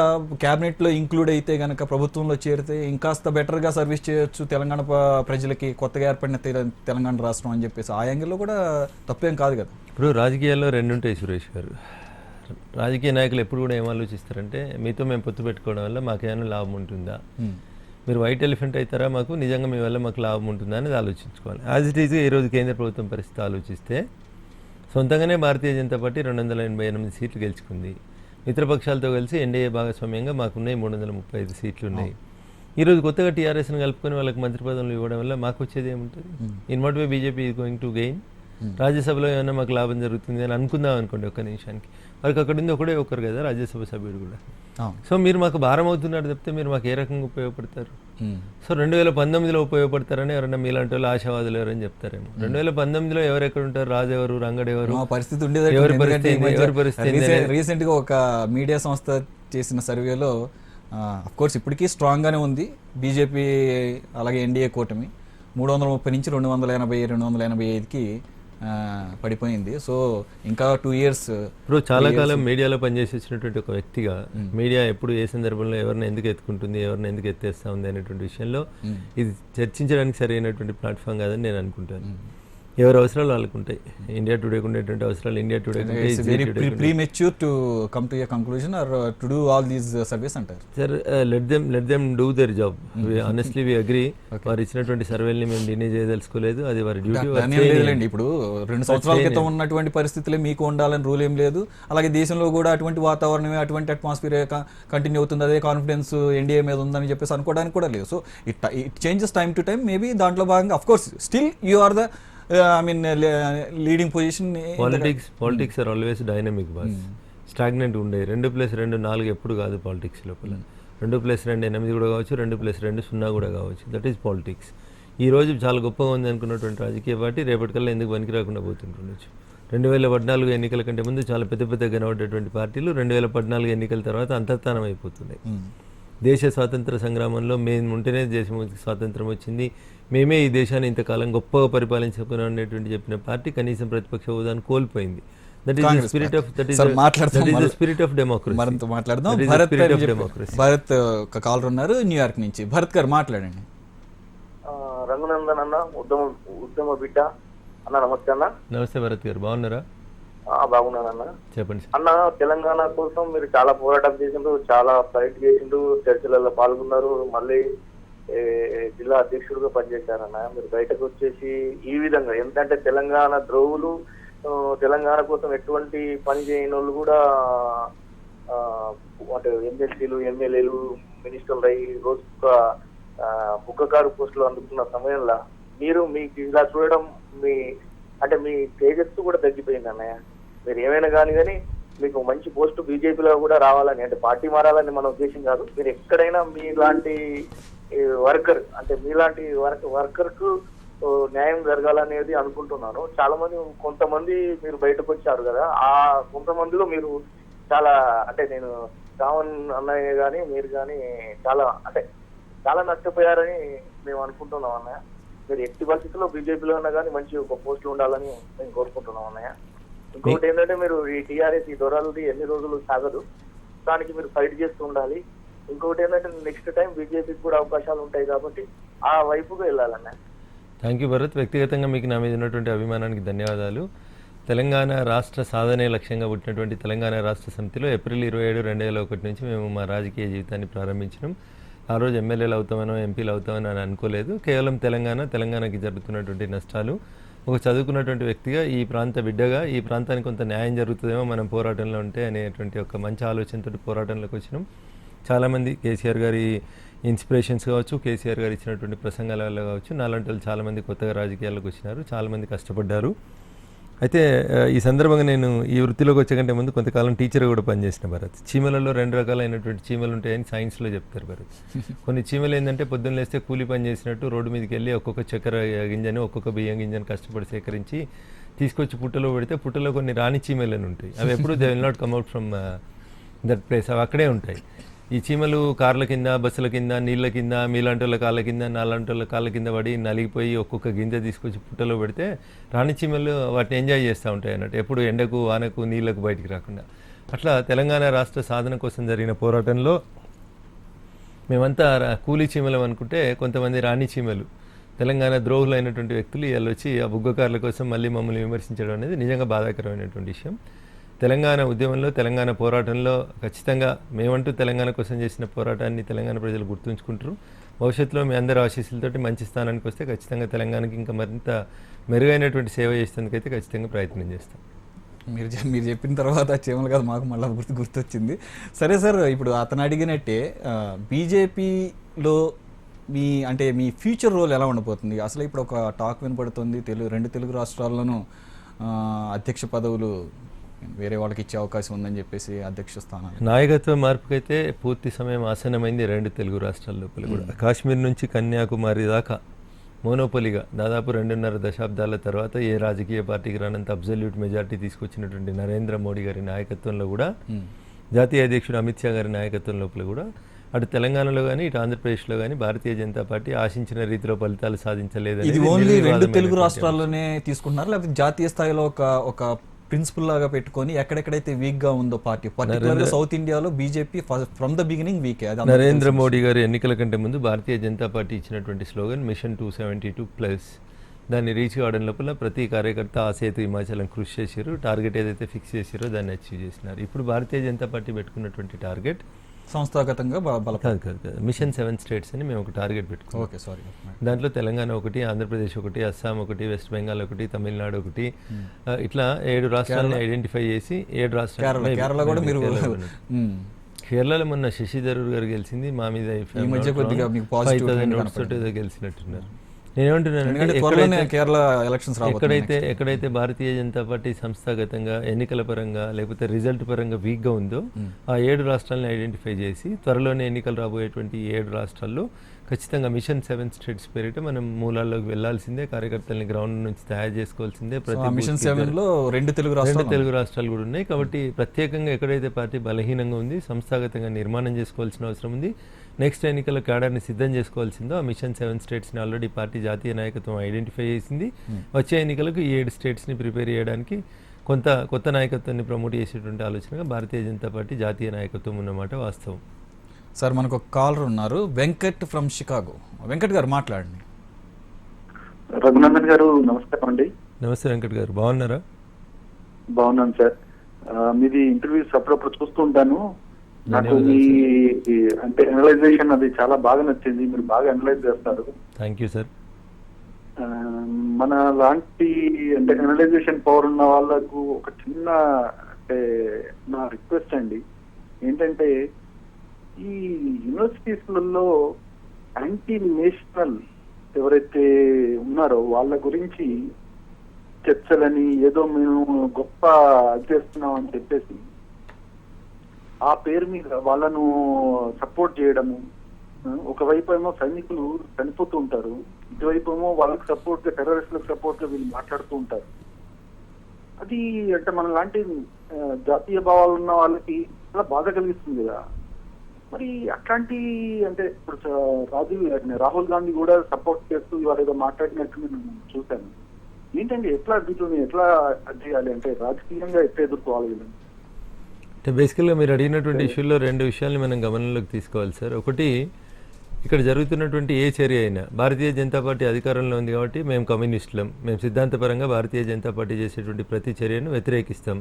క్యాబినెట్లో ఇంక్లూడ్ అయితే కనుక ప్రభుత్వంలో చేరితే ఇంకాస్త బెటర్గా సర్వీస్ చేయొచ్చు తెలంగాణ ప్రజలకి, కొత్తగా ఏర్పడిన తెలంగాణ రాష్ట్రం అని చెప్పేసి ఆ యాంగిల్లో కూడా తప్పేం కాదు కదా. ఇప్పుడు రాజకీయాల్లో 2 ఉంటాయి సురేష్ గారు. రాజకీయ నాయకులు ఎప్పుడు కూడా ఏం ఆలోచిస్తారంటే మీతో మేము పొత్తు పెట్టుకోవడం వల్ల మాకేమైనా లాభం ఉంటుందా, మీరు వైట్ ఎలిఫెంట్ అవుతారా, మాకు నిజంగా మీ వల్ల మాకు లాభం ఉంటుందా అనేది ఆలోచించుకోవాలి. యాజ్ ఇట్ ఈజ్ ఈరోజు కేంద్ర ప్రభుత్వం పరిస్థితి ఆలోచిస్తే సొంతంగానే భారతీయ జనతా పార్టీ 288 సీట్లు గెలుచుకుంది. మిత్రపక్షాలతో కలిసి ఎన్డీఏ భాగస్వామ్యంగా మాకున్నాయి 335 సీట్లు ఉన్నాయి. ఈరోజు కొత్తగా టీఆర్ఎస్ని కలుపుకొని వాళ్ళకి మంత్రి పదవులు ఇవ్వడం వల్ల మాకు వచ్చేది ఏముంటుంది? In what way BJP is going to gain? రాజ్యసభలో ఏమైనా మాకు లాభం జరుగుతుంది అని అనుకుందాం అనుకోండి ఒక్క నిమిషానికి. వారికి అక్కడ ఉంది ఒకడే ఒకరు కదా రాజ్యసభ సభ్యుడు కూడా. సో మీరు మాకు భారం అవుతున్నారు చెప్తే మీరు మాకు ఏ రకంగా ఉపయోగపడతారు? సో 2019లో ఉపయోగపడతారని ఎవరన్నా మీలాంటి వాళ్ళు ఆశావాదులు ఎవరని చెప్తారేమో. 2019లో ఎవరెక్కడ ఉంటారు? రాజు ఎవరు, రంగడు ఎవరు, పరిస్థితి ఉండేది. ఎవరి పరిస్థితి రీసెంట్ గా ఒక మీడియా సంస్థ చేసిన సర్వేలో అఫ్కోర్స్ ఇప్పటికీ స్ట్రాంగ్ గానే ఉంది బీజేపీ, అలాగే ఎన్డీఏ కూటమి 330 నుంచి 285కి పడిపోయింది. సో ఇంకా 2 years. ఇప్పుడు చాలా కాలం మీడియాలో పనిచేసి వచ్చినటువంటి ఒక వ్యక్తిగా మీడియా ఎప్పుడు ఏ సందర్భంలో ఎవరిని ఎందుకు ఎత్తుకుంటుంది, ఎవరిని ఎందుకు ఎత్తేస్తా ఉంది అనేటువంటి విషయంలో ఇది చర్చించడానికి సరైనటువంటి ప్లాట్ఫామ్ కాదని నేను అనుకుంటాను. ఎవరి అవసరాలు వాళ్ళకు ఉంటాయి. ఇండియా టుడేకి ఉండేటువంటి అవసరాలు India today premature to come to a conclusion or to do all these surveys అంటారు. Sir let them do their job. Honestly we agree. వారు ఇచ్చినటువంటి సర్వేల్ని మేము డినే చేయదలుచుకోలేదు, అది వారి డ్యూటీ. ఇప్పుడు 2 సంవత్సరాల క్రితం ఉన్నటువంటి పరిస్థితులే మీకు ఉండాలని రూల్ ఏం లేదు. అలాగే దేశంలో కూడా అటువంటి వాతావరణమే, అటువంటి అట్మాస్ఫియర్ కంటిన్యూ అవుతుంది, అదే కాన్ఫిడెన్స్ ఎన్డీఏ మీద ఉందని చెప్పేసి అనుకోవడానికి కూడా లేదు. So it changes time to time. Maybe దాంట్లో భాగంగా of course still you are the leading position. Politics are always dynamic boss. Stagnant ఉండే 2+2 4 ఎప్పుడు కాదు పాలిటిక్స్ లోపల. 2+2 8 కూడా కావచ్చు, 2+2 0 కూడా కావచ్చు. That is politics. ఈ రోజు చాలా గొప్పగా ఉంది అనుకున్నటువంటి రాజకీయ పార్టీ రేపటికల్లా ఎందుకు పనికి రాకుండా పోతుండొచ్చు. 2014 ఎన్నికల కంటే ముందు చాలా పెద్ద కనబడేటువంటి పార్టీలు 2014 ఎన్నికల తర్వాత అంతర్ధానం అయిపోతున్నాయి. దేశ స్వాతంత్ర సంగ్రామంలో మేము ఉంటేనే దేశం స్వాతంత్రం వచ్చింది, మేమే ఈ దేశాన్ని ఇంతకాలం గొప్పగా పరిపాలించుకున్నాం అనేటువంటి చెప్పిన పార్టీ కనీసం ప్రతిపక్ష హోదాను కోల్పోయింది. That is the spirit of democracy. Bharat ఒక కాలర్ ఉన్నారు న్యూయార్క్ నుంచి. భరత్ గారు మాట్లాడండి. రంగనందన్ అన్న, ఉద్యమ బిడ్డ అన్న, నమస్తే అన్న. నమస్తే భరత్ గారు, బాగున్నారా? బాగున్నానన్న. చెప్పండి అన్న. తెలంగాణ కోసం మీరు చాలా పోరాటం చేసిండ్రు, చాలా ఫైట్ చేసిండ్రు, చర్చలలో పాల్గొన్నారు, మళ్ళీ జిల్లా అధ్యక్షుడిగా పనిచేశారన్న. మీరు బయటకు వచ్చేసి ఈ విధంగా ఎందుకంటే తెలంగాణ ద్రోవులు, తెలంగాణ కోసం ఎటువంటి పని చేయని వాళ్ళు కూడా అంటే ఎమ్మెల్సీలు, ఎమ్మెల్యేలు, మినిస్టర్లు అయ్యి రోజుకొక బుక్కకారు పోస్టులు అందుకున్న సమయంలో మీకు ఇలా చూడడం మీ తేజస్సు కూడా తగ్గిపోయింది అన్నయ్య. మీరు ఏమైనా కానీ మీకు మంచి పోస్టు బీజేపీలో కూడా రావాలని, అంటే పార్టీ మారాలని మన ఉద్దేశం కాదు. మీరు ఎక్కడైనా మీలాంటి వర్కర్, అంటే మీలాంటి వర్కర్ కు న్యాయం జరగాలనేది అనుకుంటున్నాను. చాలా మంది, కొంతమంది మీరు బయటకు వచ్చారు కదా, ఆ కొంతమందిలో మీరు చాలా, అంటే నేను రావణ్ అన్నయ్య కానీ మీరు కానీ చాలా నష్టపోయారని మేము అనుకుంటున్నాం అన్నయ్య. మీరు ఎట్టి పరిస్థితుల్లో బీజేపీలో ఉన్నా కానీ మంచి ఒక పోస్టులు ఉండాలని మేము కోరుకుంటున్నాం అన్నయ్య. ఇంకొకటి ఏంటంటే, మీరు ఈ టీఆర్ఎస్ ఈ దొరలది ఎన్ని రోజులు సాగదు, దానికి మీరు ఫైట్ చేస్తూ ఉండాలి. ఇంకొకటి ఏంటంటే, నెక్స్ట్ టైం బీజేపీకి కూడా అవకాశాలు ఉంటాయి కాబట్టి ఆ వైపుగా వెళ్ళాలన్నయ్య. Thank you Bharat. వ్యక్తిగతంగా మీకు నా మీద ఉన్నటువంటి అభిమానానికి ధన్యవాదాలు. తెలంగాణ రాష్ట్ర సాధనే లక్ష్యంగా పుట్టినటువంటి తెలంగాణ రాష్ట్ర సమితిలో ఏప్రిల్ 27, 2001 నుంచి మేము మా రాజకీయ జీవితాన్ని ప్రారంభించినాం. ఆ రోజు ఎమ్మెల్యేలు అవుతామనో ఎంపీలు అవుతామని అని అనుకోలేదు. కేవలం తెలంగాణకి జరుగుతున్నటువంటి నష్టాలు, ఒక చదువుకున్నటువంటి వ్యక్తిగా, ఈ ప్రాంత బిడ్డగా, ఈ ప్రాంతానికి కొంత న్యాయం జరుగుతుందేమో మనం పోరాటంలో ఉంటే అనేటువంటి ఒక మంచి ఆలోచనతో పోరాటంలోకి వచ్చినాం. చాలామంది కేసీఆర్ గారి ఇన్స్పిరేషన్స్ కావచ్చు, కేసీఆర్ గారు ఇచ్చినటువంటి ప్రసంగాల వల్ల కావచ్చు, నాలాంటి వాళ్ళు చాలామంది కొత్తగా రాజకీయాల్లోకి వచ్చినారు, చాలామంది కష్టపడ్డారు. అయితే ఈ సందర్భంగా నేను ఈ వృత్తిలోకి వచ్చే కంటే ముందు కొంతకాలం టీచర్ కూడా పనిచేసిన భరత్. చీమలలో 2 రకాలైనటువంటి చీమలు ఉంటాయని సైన్స్లో చెప్తారు భరత్. కొన్ని చీమలు ఏంటంటే పొద్దున్న లేస్తే కూలి పని చేసినట్టు రోడ్డు మీదకి వెళ్ళి ఒక్కొక్క చక్కెర గింజని, ఒక్కొక్క బియ్యం గింజని కష్టపడి సేకరించి తీసుకొచ్చి పుట్టలో పెడితే పుట్టలో కొన్ని రాణి చీమలని ఉంటాయి. అవి ఎప్పుడు they will not come out from that place, అవి అక్కడే ఉంటాయి. ఈ చీమలు కార్ల కింద, బస్సుల కింద, నీళ్ళ కింద, మీలాంటి వాళ్ళ కాళ్ళ కింద, నాలాంటి వాళ్ళ కాళ్ళ కింద పడి నలిగిపోయి ఒక్కొక్క గింజ తీసుకొచ్చి పుట్టలో పెడితే రాణి చీమలు వాటిని ఎంజాయ్ చేస్తూ ఉంటాయి అన్నట్టు, ఎప్పుడు ఎండకు, వానకు, నీళ్లకు బయటికి రాకుండా. అట్లా తెలంగాణ రాష్ట్ర సాధన కోసం జరిగిన పోరాటంలో మేమంతా కూలీ చీమలం అనుకుంటే, కొంతమంది రాణి చీమలు, తెలంగాణ ద్రోహులు అయినటువంటి వ్యక్తులు వీళ్ళు వచ్చి ఆ బుగ్గకారుల కోసం మళ్ళీ మమ్మల్ని విమర్శించడం అనేది నిజంగా బాధాకరమైనటువంటి విషయం. తెలంగాణ ఉద్యమంలో, తెలంగాణ పోరాటంలో ఖచ్చితంగా మేమంటూ తెలంగాణ కోసం చేసిన పోరాటాన్ని తెలంగాణ ప్రజలు గుర్తుంచుకుంటారు. భవిష్యత్తులో మీ అందరి ఆశీస్సులతోటి మంచి స్థానానికి వస్తే ఖచ్చితంగా తెలంగాణకి ఇంకా మరింత మెరుగైనటువంటి సేవ చేసేందుకైతే ఖచ్చితంగా ప్రయత్నం చేస్తాం. మీరు చెప్పిన తర్వాత చీమలు కాదు, మాకు మళ్ళీ గుర్తొచ్చింది. సరే సార్, ఇప్పుడు అతను అడిగినట్టే బీజేపీలో మీ ఫ్యూచర్ రోల్ ఎలా ఉండబోతుంది? అసలు ఇప్పుడు ఒక టాక్ వినపడుతుంది, 2 తెలుగు రాష్ట్రాల్లోనూ అధ్యక్ష పదవులు వేరే వాళ్ళకి ఇచ్చే అవకాశం ఉందని చెప్పేసి, అధ్యక్ష స్థానాలు, నాయకత్వ మార్పుకైతే పూర్తి సమయం ఆసన్నమైంది 2 తెలుగు రాష్ట్రాల లోపల కూడా. కాశ్మీర్ నుంచి కన్యాకుమారి దాకా మోనోపలిగా దాదాపు 2.5 దశాబ్దాల తర్వాత ఏ రాజకీయ పార్టీకి రానంత అబ్జల్యూట్ మెజార్టీ తీసుకొచ్చినటువంటి నరేంద్ర మోడీ గారి నాయకత్వంలో కూడా, జాతీయ అధ్యక్షుడు అమిత్ షా గారి నాయకత్వం లోపల కూడా, అటు తెలంగాణలో కానీ ఇటు ఆంధ్రప్రదేశ్లో కానీ భారతీయ జనతా పార్టీ ఆశించిన రీతిలో ఫలితాలు సాధించలేదు. ఇది ఓన్లీ 2 తెలుగు రాష్ట్రాల్లోనే తీసుకుంటున్నారు, లేకపోతే జాతీయ స్థాయిలో ఒక ప్రిన్సిపల్ లాగా పెట్టుకొని ఎక్కడెక్కడైతే వీక్ గా ఉందో పార్టీ, పర్టికులర్గా సౌత్ ఇండియాలో BJP from the beginning week. Narendra Modi గారు ఎన్నికల కంటే ముందు భారతీయ జనతా పార్టీ ఇచ్చినటువంటి స్లోగన్ మిషన్ 272+, దాన్ని రీచ్ కావడం లోపల ప్రతి కార్యకర్త ఆసేతు హిమాచలం కృషి చేశారు. టార్గెట్ ఏదైతే ఫిక్స్ చేశారో దాన్ని అచీవ్ చేసినారు. ఇప్పుడు భారతీయ జనతా పార్టీ పెట్టుకున్నటువంటి టార్గెట్ సంస్థాగతంగా కాదు, మిషన్ 7 స్టేట్స్ అని మేము ఒక టార్గెట్ పెట్టుకున్నాం. Okay, sorry. దాంట్లో తెలంగాణ ఒకటి, ఆంధ్రప్రదేశ్ ఒకటి, అస్సాం ఒకటి, వెస్ట్ బెంగాల్ ఒకటి, తమిళనాడు ఒకటి, ఇట్లా 7 రాష్ట్రాలను ఐడెంటిఫై చేసి 7 రాష్ట్రాలు. కేరళ కూడా మీరు, కేరళలో మొన్న శశి థరూర్ గారు గెలిచింది, మా మీద 5,000 notes తోటి ఏదో గెలిచినట్టున్నారు. ఎక్కడైతే భారతీయ జనతా పార్టీ సంస్థాగతంగా, ఎన్నికల పరంగా, లేకపోతే రిజల్ట్ పరంగా వీక్గా ఉందో ఆ 7 రాష్ట్రాలను ఐడెంటిఫై చేసి త్వరలోనే ఎన్నికలు రాబోయేటువంటి 7 రాష్ట్రాల్లో ఖచ్చితంగా మిషన్ 7 స్టేట్స్ పేరిట మనం మూలాల్లోకి వెళ్లాల్సిందే, కార్యకర్తల్ని గ్రౌండ్ నుంచి తయారు చేసుకోవాల్సిందే. మిషన్ 7లో 2 తెలుగు రాష్ట్రాలు కూడా ఉన్నాయి కాబట్టి ప్రత్యేకంగా ఎక్కడైతే పార్టీ బలహీనంగా ఉంది, సంస్థాగతంగా నిర్మాణం చేసుకోవాల్సిన అవసరం ఉంది, నెక్స్ట్ ఎన్నికల క్యాడర్ని సిద్ధం చేసుకోవాల్సిందో ఆ మిషన్ 7 స్టేట్స్ని ఆల్రెడీ పార్టీ జాతీయ నాయకత్వం ఐడెంటిఫై చేసింది. వచ్చే ఎన్నికలకు ఈ 7 స్టేట్స్ని ప్రిపేర్ చేయడానికి కొత్త నాయకత్వాన్ని ప్రమోట్ చేసేటువంటి ఆలోచనగా భారతీయ జనతా పార్టీ జాతీయ నాయకత్వం ఉన్నమాట వాస్తవం. సార్, మనకు ఒక కాలర్ ఉన్నారు, వెంకట్ ఫ్రమ్ షికాగో. వెంకట్ గారు మాట్లాడండి. రఘునందన్ గారు నమస్కారం అండి. నమస్తే వెంకట్ గారు, బాగున్నారా? బాగున్నాను సార్. మీది ఇంటర్వ్యూస్ అప్పుడప్పుడు చూస్తూ ఉంటాను. నాకు మీ అంటే అనలైజేషన్ అది చాలా బాగా నచ్చింది, మీరు బాగా అనలైజ్ చేస్తారు. Thank you sir. మన లాంటి అంటే అనలైజేషన్ పవర్ ఉన్న వాళ్ళకు ఒక చిన్న అంటే నా రిక్వెస్ట్ అండి ఏంటంటే, ఈ యూనివర్సిటీస్లలో యాంటీ నేషనల్ ఎవరైతే ఉన్నారో వాళ్ళ గురించి చర్చలని ఏదో మేము గొప్ప చేస్తున్నాం అని చెప్పేసి ఆ పేరు మీద వాళ్ళను సపోర్ట్ చేయడము, ఒకవైపు ఏమో సైనికులు చనిపోతూ ఉంటారు, ఇటువైపు ఏమో వాళ్ళకి సపోర్ట్ గా టెర్రరిస్టులకు సపోర్ట్ గా వీళ్ళు మాట్లాడుతూ ఉంటారు. అది అంటే మన లాంటి జాతీయ భావాలు ఉన్న వాళ్ళకి చాలా బాధ కలిగిస్తుంది కదా. మరి అట్లాంటి అంటే ఇప్పుడు రాహుల్ గాంధీ కూడా సపోర్ట్ చేస్తూ ఇవాళ ఏదో మాట్లాడినట్టు నేను చూశాను. ఏంటంటే ఎట్లా వీటిని ఎట్లా చేయాలి, అంటే రాజకీయంగా ఎట్లా ఎదుర్కోవాలి వీళ్ళని? అంటే బేసికల్గా మీరు అడిగినటువంటి ఇష్యూలో రెండు విషయాల్ని మనం గమనంలోకి తీసుకోవాలి సార్. ఒకటి, ఇక్కడ జరుగుతున్నటువంటి ఏ చర్య అయినా భారతీయ జనతా పార్టీ అధికారంలో ఉంది కాబట్టి మేము కమ్యూనిస్టులం, మేము సిద్ధాంతపరంగా భారతీయ జనతా పార్టీ చేసేటువంటి ప్రతి చర్యను వ్యతిరేకిస్తాం.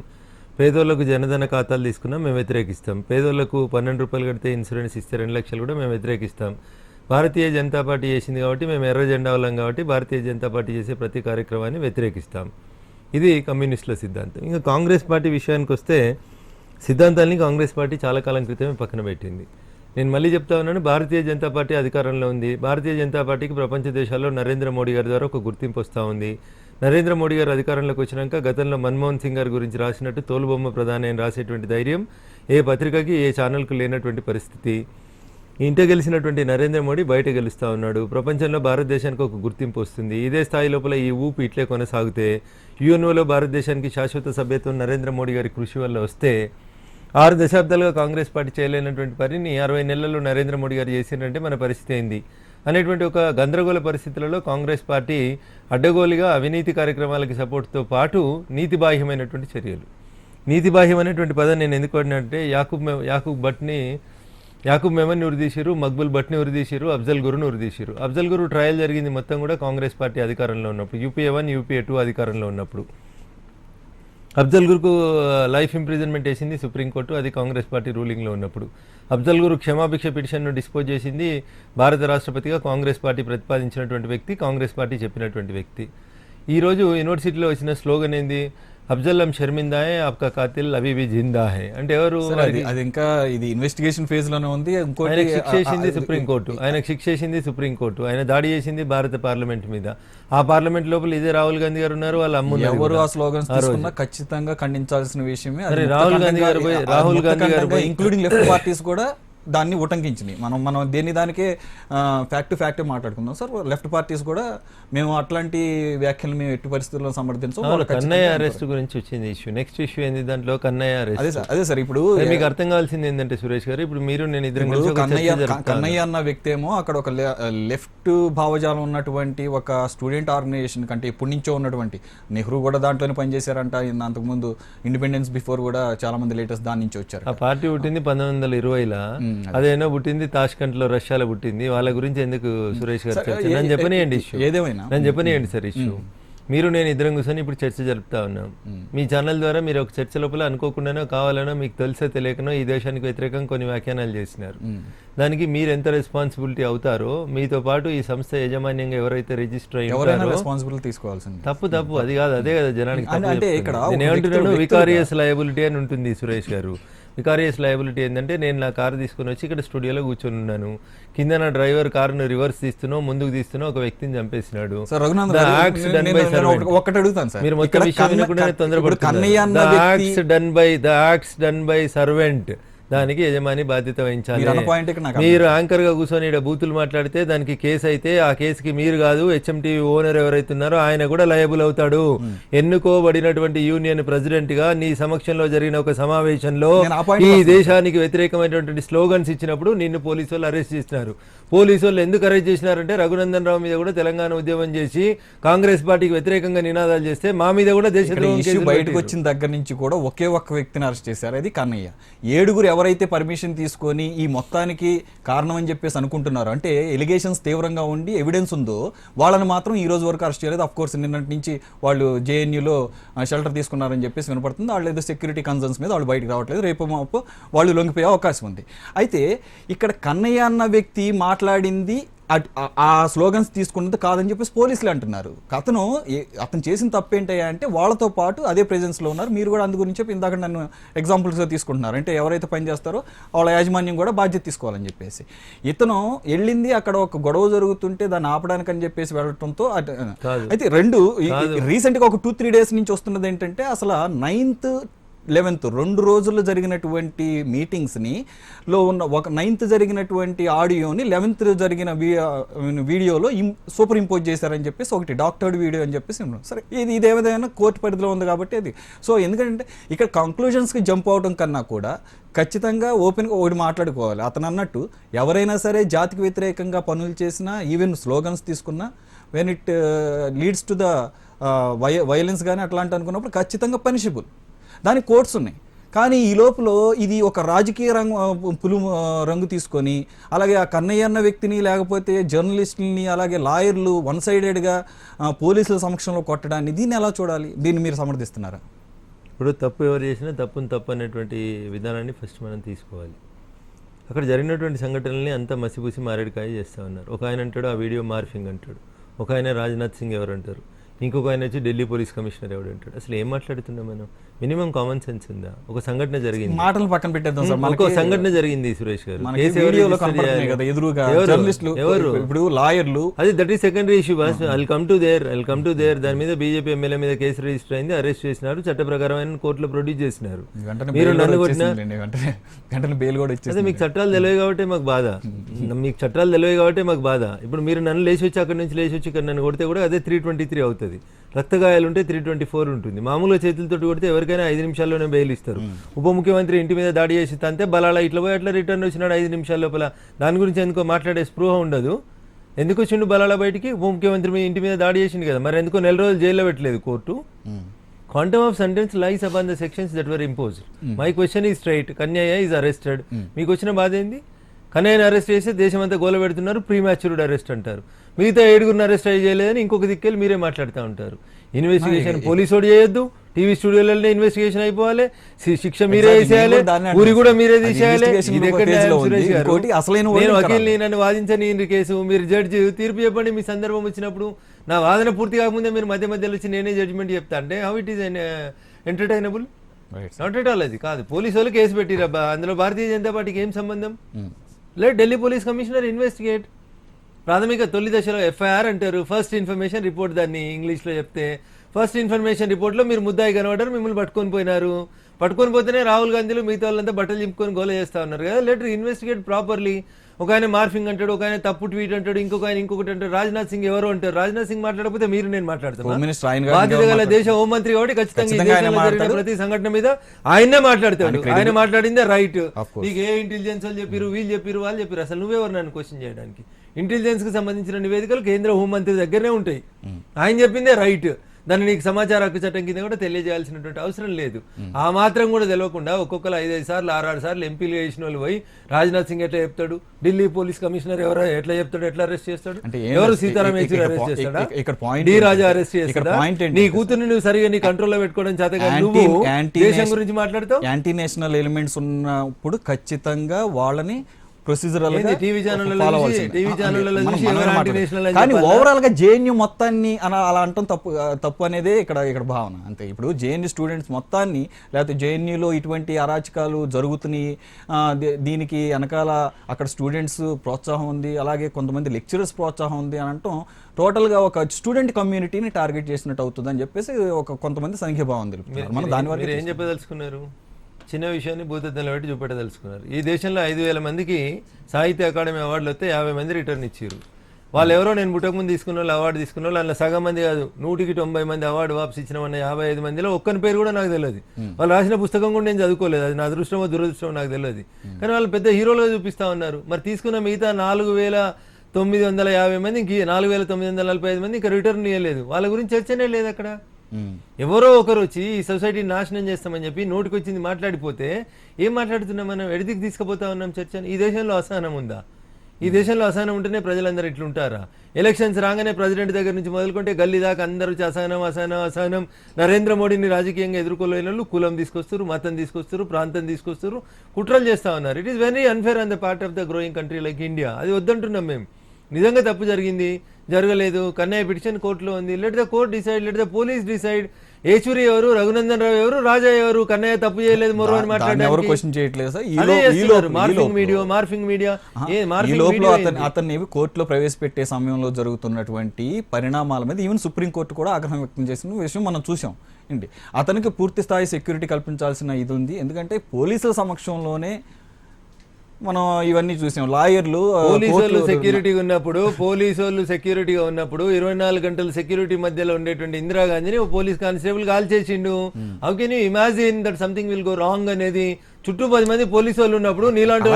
పేదోళ్లకు జనధన ఖాతాలు తీసుకున్నాం, మేము వ్యతిరేకిస్తాం. పేదోళ్లకు 12 రూపాయలు కడితే ఇన్సూరెన్స్ ఇస్తే 2 లక్షలు కూడా మేము వ్యతిరేకిస్తాం. భారతీయ జనతా పార్టీ చేసింది కాబట్టి మేము ఎర్ర జెండా వాళ్ళం కాబట్టి భారతీయ జనతా పార్టీ చేసే ప్రతి కార్యక్రమాన్ని వ్యతిరేకిస్తాం. ఇది కమ్యూనిస్టుల సిద్ధాంతం. ఇంకా కాంగ్రెస్ పార్టీ విషయానికి వస్తే సిద్ధాంతాన్ని కాంగ్రెస్ పార్టీ చాలా కాలం క్రితమే పక్కన పెట్టింది. నేను మళ్ళీ చెప్తా ఉన్నాను, భారతీయ జనతా పార్టీ అధికారంలో ఉంది. భారతీయ జనతా పార్టీకి ప్రపంచ దేశాల్లో నరేంద్ర మోడీ గారి ద్వారా ఒక గుర్తింపు వస్తూ ఉంది. నరేంద్ర మోడీ గారు అధికారంలోకి వచ్చినాక గతంలో మన్మోహన్ సింగ్ గారి గురించి రాసినట్టు తోలుబొమ్మ ప్రధాని అని రాసేటువంటి ధైర్యం ఏ పత్రికకి ఏ ఛానల్కు లేనటువంటి పరిస్థితి. ఇంట గెలిచినటువంటి నరేంద్ర మోడీ బయట గెలుస్తూ ఉన్నాడు. ప్రపంచంలో భారతదేశానికి ఒక గుర్తింపు వస్తుంది. ఇదే స్థాయి లోపల ఈ ఊపు ఇట్లే కొనసాగితే యుఎన్ఓలో భారతదేశానికి శాశ్వత సభ్యత్వం నరేంద్ర మోడీ గారి కృషి వల్ల వస్తే 6 దశాబ్దాలుగా కాంగ్రెస్ పార్టీ చేయలేనటువంటి పనిని 60 నెలల్లో నరేంద్ర మోడీ గారు చేసినంటే మన పరిస్థితి ఏంది అనేటువంటి ఒక గందరగోళ పరిస్థితులలో కాంగ్రెస్ పార్టీ అడ్డగోలుగా అవినీతి కార్యక్రమాలకి సపోర్ట్తో పాటు నీతిబాహ్యమైనటువంటి చర్యలు. నీతిబాహ్యమైనటువంటి పదం నేను ఎందుకు వాడినంటే యాకూబ్ మెమన్ని ఉరిదీసిరు, మక్బుల్ భట్ని ఉరిదీసిరు, అఫ్జల్ గురును ఉరిదీసిరు. అఫ్జల్ గురు ట్రయల్ జరిగింది మొత్తం కూడా కాంగ్రెస్ పార్టీ అధికారంలో ఉన్నప్పుడు, యూపీఏ 1 యూపీఏ 2 అధికారంలో ఉన్నప్పుడు. అఫ్జల్ గురుకు లైఫ్ ఇంప్రిజన్మెంట్ వేసింది సుప్రీంకోర్టు, అది కాంగ్రెస్ పార్టీ రూలింగ్లో ఉన్నప్పుడు. అఫ్జల్ గురు క్షమాభిక్ష పిటిషన్ను డిస్పోజ్ చేసింది భారత రాష్ట్రపతిగా కాంగ్రెస్ పార్టీ ప్రతిపాదించినటువంటి వ్యక్తి, కాంగ్రెస్ పార్టీ చెప్పినటువంటి వ్యక్తి. ఈరోజు యూనివర్సిటీలో వచ్చిన స్లోగన్ ఏంది? అఫ్జల్ షర్మిందా హై, ఆప్కా కాతిల్ అభీ భీ జిందా హై. అంటే ఎవరు? అది ఇంకా ఇది ఇన్వెస్టిగేషన్ ఫేజ్ లోనే ఉంది. ఆయనకు శిక్ష చేసింది సుప్రీంకోర్టు, ఆయన దాడి చేసింది భారత పార్లమెంట్ మీద. ఆ పార్లమెంట్ లోపల ఇదే రాహుల్ గాంధీ గారు ఉన్నారు, వాళ్ళ అమ్మ. ఎవరు ఆ స్లోగన్స్ తీసుకున్నా ఖచ్చితంగా ఖండించాల్సిన విషయమే. రాహుల్ గాంధీ గారు ఇంక్లూడింగ్ లెఫ్ట్ పార్టీస్ కూడా దాన్ని ఉటంకించినాయి. మనం దానికే ఫ్యాక్ట్ మాట్లాడుకుందాం సార్. లెఫ్ట్ పార్టీస్ కూడా మేము అట్లాంటి వ్యాఖ్యలు మేము ఎట్టి పరిస్థితుల్లో సమర్థించాం. కన్నయ్య అరెస్ట్ గురించి వచ్చింది ఇష్యూ. నెక్స్ట్ ఇష్యూ ఏంది దాంట్లో? కన్నయ్య అరెస్ట్. అదే సార్, ఇప్పుడు మీకు అర్థం కావాల్సింది ఏంటంటే సురేష్ గారు, ఇప్పుడు మీరు నేను ఇద్దరు కన్నయ్య అన్న వ్యక్తి ఏమో అక్కడ ఒక లెఫ్ట్ భావజాలం ఉన్నటువంటి ఒక స్టూడెంట్ ఆర్గనైజేషన్ కంటే ఇప్పటి నుంచో ఉన్నటువంటి నెహ్రూ కూడా దాంట్లోనే పనిచేశారంట. అంతకుముందు ఇండిపెండెన్స్ బిఫోర్ కూడా చాలా మంది లీడర్స్ దాని నుంచి వచ్చారు. ఆ పార్టీ పుట్టింది 1920లో, అదేనో పుట్టింది తాష్కంట్లో, రష్యాలో పుట్టింది. వాళ్ళ గురించి ఎందుకు సురేష్ గారు చర్చ? నేను చెప్పనియండి ఇష్యూ, ఏదేమైనా నేను చెప్పనియండి సార్ ఇష్యూ. మీరు నేను ఇద్దరం కూర్చొని ఇప్పుడు చర్చ జరుపుతా ఉన్నాం. మీ ఛానల్ ద్వారా మీరు ఒక చర్చ లోపల అనుకోకుండానో కావాలనో మీకు తెలిసో తెలియకనో ఈ దేశానికి వ్యతిరేకంగా కొన్ని వ్యాఖ్యానాలు చేసినారు. దానికి మీరు ఎంత రెస్పాన్సిబిలిటీ అవుతారో, మీతో పాటు ఈ సంస్థ యాజమాన్యంగా ఎవరైతే రిజిస్టర్ అయ్యారో రెస్పాన్సిబిలిటీ తీసుకోవాల్సింది. తప్పు అది కాదు, అదే కదా జనానికి. అంటే ఇక్కడ నేను ఏమంటున్నాను, వికారియస్ లయబిలిటీ అని ఉంటుంది సురేష్ గారు. వికారియస్ లయబిలిటీ ఏంటంటే, నేను నా కారు తీసుకుని వచ్చి ఇక్కడ స్టూడియోలో కూర్చొని ఉన్నాను, కింద నా డ్రైవర్ కారును రివర్స్ తీస్తున్నావు, ముందుకు తీస్తున్నావు, ఒక వ్యక్తిని చంపేసినాడు. ఒకటి అడుగుతాను సార్, మీరు మొత్తం విషయం వినకుండా తొందరపడుతున్నారు. The acts done by servant, దానికి యజమాని బాధ్యత వహించాలి. మీరు యాంకర్ గా కూర్చొని ఇక్కడ బూతులు మాట్లాడితే దానికి కేసు అయితే ఆ కేసుకి మీరు కాదు, హెచ్ఎంటీవీ ఓనర్ ఎవరైతే ఉన్నారో ఆయన కూడా లయబుల్ అవుతాడు. ఎన్నుకోబడినటువంటి యూనియన్ ప్రెసిడెంట్ గా నీ సమక్షంలో జరిగిన ఒక సమావేశంలో ఈ దేశానికి వ్యతిరేకమైనటువంటి స్లోగన్స్ ఇచ్చినప్పుడు నిన్ను పోలీసు వాళ్ళు అరెస్ట్ చేసినారు. పోలీసు వాళ్ళు ఎందుకు అరెస్ట్ చేసినారంటే, రఘునందన్ రావు మీద కూడా తెలంగాణ ఉద్యమం చేసి కాంగ్రెస్ పార్టీకి వ్యతిరేకంగా నినాదాలు చేస్తే మా మీద కూడా దేశద్రోహం కేసు బయటకు వచ్చిన దగ్గర నుంచి కూడా ఒకే ఒక్క వ్యక్తిని అరెస్ట్ చేశారు, అది కన్నయ్య. 7గురు ఎవరైతే పర్మిషన్ తీసుకొని ఈ మొత్తానికి కారణం అని చెప్పేసి అనుకుంటున్నారు, అంటే ఎలిగేషన్స్ తీవ్రంగా ఉండి ఎవిడెన్స్ ఉందో వాళ్ళని మాత్రం ఈ రోజు వరకు అరెస్ట్ చేయలేదు. అఫ్ కోర్స్ నిన్నటి నుంచి వాళ్ళు జేఎన్యూలో షెల్టర్ తీసుకున్నారని చెప్పేసి వినపడుతుంది. వాళ్ళు ఏదో సెక్యూరిటీ కన్సర్న్స్ మీద వాళ్ళు బయటకు రావట్లేదు, రేపు మాపు వాళ్ళు లొంగిపోయే అవకాశం ఉంది. అయితే ఇక్కడ కన్నయ్య అన్న వ్యక్తి మాట్లాడింది ఆ స్లోగన్స్ తీసుకున్నది కాదని చెప్పేసి పోలీసులు అంటున్నారు. అతను చేసిన తప్పు ఏంటయ్యా అంటే వాళ్ళతో పాటు అదే ప్రెజెన్స్లో ఉన్నారు. మీరు కూడా అందు గురించి చెప్పి ఇందాక నన్ను ఎగ్జాంపుల్స్గా తీసుకుంటున్నారు. అంటే ఎవరైతే పని చేస్తారో వాళ్ళ యాజమాన్యం కూడా బాధ్యత తీసుకోవాలని చెప్పేసి. ఇతను వెళ్ళింది అక్కడ ఒక గొడవ జరుగుతుంటే దాన్ని ఆపడానికి అని చెప్పేసి వెళ్ళటంతో అయితే రీసెంట్గా ఒక 2-3 డేస్ నుంచి వస్తున్నది ఏంటంటే అసలు 9th 11th 2 రోజుల్లో జరిగినటువంటి మీటింగ్స్ని లో ఉన్న ఒక 9th జరిగినటువంటి ఆడియోని 11th జరిగిన వీడియోలో సూపర్ ఇంపోజ్ చేశారని చెప్పేసి ఒకటి డాక్టర్డ్ వీడియో అని చెప్పేసి ఉన్నాం. సరే ఇది ఏదైనా కోర్టు పరిధిలో ఉంది కాబట్టి అది. సో ఎందుకంటే ఇక్కడ కంక్లూజన్స్కి జంప్ అవడం కన్నా కూడా ఖచ్చితంగా ఓపెన్గా ఒకటి మాట్లాడుకోవాలి. అతను అన్నట్టు ఎవరైనా సరే జాతికి వ్యతిరేకంగా పనులు చేసినా, ఈవెన్ స్లోగన్స్ తీసుకున్నా, when it leads to the violence కానీ అట్లాంటి అనుకున్నప్పుడు ఖచ్చితంగా పనిషబుల్, దానికి కోర్ట్స్ ఉన్నాయి. కానీ ఈ లోపల ఇది ఒక రాజకీయ రంగు తీసుకొని అలాగే ఆ కన్నయ్య అన్న వ్యక్తిని లేకపోతే జర్నలిస్టులని అలాగే లాయర్లు వన్ సైడెడ్గా పోలీసుల సమక్షంలో కొట్టడాన్ని దీన్ని ఎలా చూడాలి? దీన్ని మీరు సమర్థిస్తున్నారా? ఇప్పుడు తప్పు ఎవరు చేసినా తప్పు అనేటువంటి విధానాన్ని ఫస్ట్ మనం తీసుకోవాలి. అక్కడ జరిగినటువంటి సంఘటనల్ని అంతా మసిపూసి మారేడుకాయ చేస్తూ ఉన్నారు. ఒక ఆయన అంటాడు ఆ వీడియో మార్ఫింగ్ అంటాడు, ఒక ఆయన రాజ్నాథ్ సింగ్ ఎవరు అంటారు, ఇంకొక ఆయన వచ్చి ఢిల్లీ పోలీస్ కమిషనర్ ఎవడు అంటాడు. అసలు ఏం మాట్లాడుతున్నాం మనం? మినిమం కామన్ సెన్స్ ఉందా? ఒక సంఘటన జరిగింది, మాటలు పక్కన పెట్టేద్దాం సార్. ఒక సంఘటన జరిగింది సురేష్ గారు, ఇప్పుడు లాయర్లు, అది that is secondary issue. I'll come to their దాని మీద బీజేపీ ఎమ్మెల్యే మీద కేసు రిజిస్టర్ అయింది, అరెస్ట్ చేసినారు, చట్ట ప్రకారమైన కోర్టులో ప్రొడ్యూస్ చేసినారు. మీరు నన్ను కొట్టినా అదే మీకు చట్టాలు తెలియదు కాబట్టి మాకు బాధ, మీకు చట్టాలు తెలియదు కాబట్టి మాకు బాధ. ఇప్పుడు మీరు నన్ను లేచి వచ్చి అక్కడి నుంచి లేచి వచ్చి ఇక్కడ నన్ను కొడితే కూడా అదే 323 అవుతుంది, రక్తగాయాలు ఉంటే 324 ఉంటుంది. మామూలుగా చేతులతో కొడితే ఎవరికైనా 5 నిమిషాల్లోనే బెయిల్ ఇస్తారు. ఉప ముఖ్యమంత్రి ఇంటి మీద దాడి చేసి తంతే బలాలా ఇట్లా పోయి అట్లా రిటర్న్ వచ్చినాడు 5 నిమిషాల లోపల. దాని గురించి ఎందుకో మాట్లాడే స్పృహ ఉండదు. ఎందుకు వచ్చిండు బలాలా బయటికి? ఉప ముఖ్యమంత్రి ఇంటి మీద దాడి చేసిండు కదా, మరి ఎందుకో 4 రోజులు జైల్లో పెట్టలేదు court? Quantum of sentence lies upon the sections that were imposed. My question is straight. Kanyaya is arrested. మీకు వచ్చిన బాధ ఏంది? కన్నయ్యని అరెస్ట్ చేసి దేశం అంతా గోల పెడుతున్నారు, ప్రీమాచ్యూర్డ్ అరెస్ట్ అంటారు. మిగతా 7గురిని అరెస్ట్ చేయలేదని ఇంకొక దిక్కెళ్ళి మీరే మాట్లాడుతూ ఉంటారు. ఇన్వెస్టిగేషన్ పోలీసు వాడు చేయొద్దు, టీవీ స్టూడియోలలో ఇన్వెస్టిగేషన్ అయిపోవాలి, శిక్ష మీరే వేసేయాలి, ఊరి కూడా మీరే తీసేయాలి. నేను వకీల్ని, నన్ను వాదించని కేసు, మీరు జడ్జి తీర్పు చెప్పండి. మీ సందర్భం వచ్చినప్పుడు నా వాదన పూర్తి కాకముందే మీరు మధ్య మధ్యలో వచ్చి నేనే జడ్జిమెంట్ చెప్తా అంటే how it is entertainable? Not at all. అది కాదు. పోలీసు వాళ్ళు కేసు పెట్టిరబ్బా, అందులో భారతీయ జనతా పార్టీకి ఏం సంబంధం? Let Delhi police commissioner investigate. ప్రాథమిక తొలి దశలో ఎఫ్ఐఆర్ అంటారు, ఫస్ట్ ఇన్ఫర్మేషన్ రిపోర్ట్. దాన్ని ఇంగ్లీష్లో చెప్తే ఫస్ట్ ఇన్ఫర్మేషన్ రిపోర్ట్లో మీరు ముద్దాయి కనబడ్డారు, మిమ్మల్ని పట్టుకొని పోయినారు. పట్టుకొని పోతేనే రాహుల్ గాంధీలు మిగతా వాళ్ళంతా బట్టలు చింపుకొని గోల చేస్తూ ఉన్నారు కదా. Let investigate properly. ఒక ఆయన మార్ఫింగ్ అంటాడు, ఒక ఆయన తప్పు ట్వీట్ అంటాడు, ఇంకొక ఆయన ఇంకొకటి అంటాడు. రాజ్నాథ్ సింగ్ ఎవరు అంటారు? రాజ్నాథ్ సింగ్ మాట్లాడకపోతే మీరు నేను మాట్లాడతాను. బాధ్యత గల దేశ హోంమంత్రి కాబట్టి ఖచ్చితంగా ప్రతి సంఘటన మీద ఆయనే మాట్లాడతాడు. ఆయన మాట్లాడిందే రైట్. నీకు ఏ ఇంటెలిజెన్స్ వాళ్ళు చెప్పారు, వీళ్ళు చెప్పారు, వాళ్ళు చెప్పారు, అసలు నువ్వెవరు నన్ను క్వశ్చన్ చేయడానికి? ఇంటెలిజెన్స్ కి సంబంధించిన నివేదికలు కేంద్ర హోంమంత్రి దగ్గరనే ఉంటాయి. ఆయన చెప్పిందే రైట్. దాన్ని నీకు సమాచార హక్కు చట్టం కింద కూడా తెలియజేయాల్సినటువంటి అవసరం లేదు. ఆ మాత్రం కూడా తెలియకుండా ఒక్కొక్కరు 5-5 సార్లు 6-6 సార్లు ఎంపీలు చేసిన వాళ్ళు పోయి రాజ్నాథ్ సింగ్ ఎట్లా చెప్తాడు, ఢిల్లీ పోలీస్ కమిషనర్ ఎవరో ఎట్లా చెప్తాడు, ఎట్లా అరెస్ట్ చేస్తాడు? ఎవరు సీతారాం యేచూరి అరెస్ట్ చేస్తాడా? డి రాజా అరెస్ట్ చేస్తాడా? నీ కూతుర్ని నువ్వు సరిగా నీ కంట్రోల్లో పెట్టుకోవడం చేత నువ్వు దేశం గురించి మాట్లాడతావు. యాంటీ నేషనల్ ఎలిమెంట్స్ ఉన్నప్పుడు ఖచ్చితంగా వాళ్ళని కానీ ఓవరాల్ గా జేఎన్యూ మొత్తాన్ని అలా అంటాం తప్పు అనేది ఇక్కడ భావన అంతే. ఇప్పుడు జేఎన్యూ స్టూడెంట్స్ మొత్తాన్ని లేకపోతే జేఎన్యూలో ఇటువంటి అరాచకాలు జరుగుతున్నాయి, దీనికి వెనకాల అక్కడ స్టూడెంట్స్ ప్రోత్సాహం ఉంది, అలాగే కొంతమంది లెక్చరర్స్ ప్రోత్సాహం ఉంది అని అంటాం టోటల్గా ఒక స్టూడెంట్ కమ్యూనిటీని టార్గెట్ చేసినట్టు అవుతుంది అని చెప్పేసి కొంతమంది సంఖ్యాభావం తెలుపుతున్నారు. మనం దానివల్ల ఏం చెప్పదలుచుకున్నారు? చిన్న విషయాన్ని భూతత్వంలో పెట్టి చూపెట్టదలుచుకున్నారు. ఈ దేశంలో 5,000 మందికి సాహిత్య అకాడమీ అవార్డులు వస్తే 50 మంది రిటర్న్ ఇచ్చారు. వాళ్ళు ఎవరో నేను పుట్టకముందు తీసుకున్న వాళ్ళు అవార్డు తీసుకున్న వాళ్ళు అందులో సగం మంది కాదు, 190 మంది అవార్డు వాపసు ఇచ్చిన 55 మందిలో ఒక్కని పేరు కూడా నాకు తెలియదు. వాళ్ళు రాసిన పుస్తకం కూడా నేను చదువుకోలేదు, అది నా అదృష్టమో దురదృష్టమో నాకు తెలియదు. కానీ వాళ్ళు పెద్ద హీరోలుగా చూపిస్తూ ఉన్నారు. మరి తీసుకున్న మిగతా 4,950 మంది, ఇంక 4,945 మంది ఇంకా రిటర్న్ ఇవ్వలేదు. వాళ్ళ గురించి చర్చనే లేదు అక్కడ. ఎవరో ఒకరు వచ్చి ఈ సొసైటీని నాశనం చేస్తామని చెప్పి నోటికి వచ్చింది మాట్లాడిపోతే ఏం మాట్లాడుతున్నాం మనం? ఎడిదికి తీసుకుపోతా ఉన్నాం చర్చని. ఈ దేశంలో అసహనం ఉందా? ఈ దేశంలో అసహనం ఉంటేనే ప్రజలందరూ ఇట్లుంటారా? ఎలక్షన్స్ రాగానే ప్రెసిడెంట్ దగ్గర నుంచి మొదలుకుంటే గల్లీ దాకా అందరూ అసహనం. నరేంద్ర మోడీని రాజకీయంగా ఎదుర్కోలేని వాళ్ళు కులం తీసుకొస్తారు, మతం తీసుకొస్తారు, ప్రాంతం తీసుకొస్తారు, కుట్రలు చేస్తూ ఉన్నారు. It is very unfair on the part of the growing country like India. అది వద్దంటున్నాం మేము. నిజంగా తప్పు జరిగింది, జరగలేదు, కన్నయ్య పిటిషన్ కోర్టులో ఉంది, let the court decide, let the police decide. Yechury ఎవరు, రఘునందన్ రావు ఎవరు, రాజా ఎవరు, కన్నయ్య తప్పు చేయలేదు మొర్రో అని ఎవరు క్వశ్చన్ చేయట్లేదు సార్. మార్ఫింగ్ మీడియా ఈ లోపల అతన్ని కోర్టులో ప్రవేశపెట్టే సమయంలో జరుగుతున్నటువంటి పరిణామాల మీద ఈవెన్ సుప్రీంకోర్టు కూడా ఆగ్రహం వ్యక్తం చేసిన విషయం మనం చూసాం అండి. అతనికి పూర్తి స్థాయి సెక్యూరిటీ కల్పించాల్సిన ఇది ఉంది. ఎందుకంటే పోలీసుల సమక్షంలోనే మనం ఇవన్నీ చూసాం. లాయర్లు పోలీసులు సెక్యూరిటీగా ఉన్నప్పుడు 24 గంటలు సెక్యూరిటీ మధ్యలో ఉండేటువంటి ఇందిరాగాంధీని ఓ పోలీస్ కానిస్టేబుల్ కాల్ చేసిండు. How can you imagine that something will go wrong అనేది? చుట్టూ 10 మంది పోలీసు వాళ్ళు ఉన్నప్పుడు నీలాంటి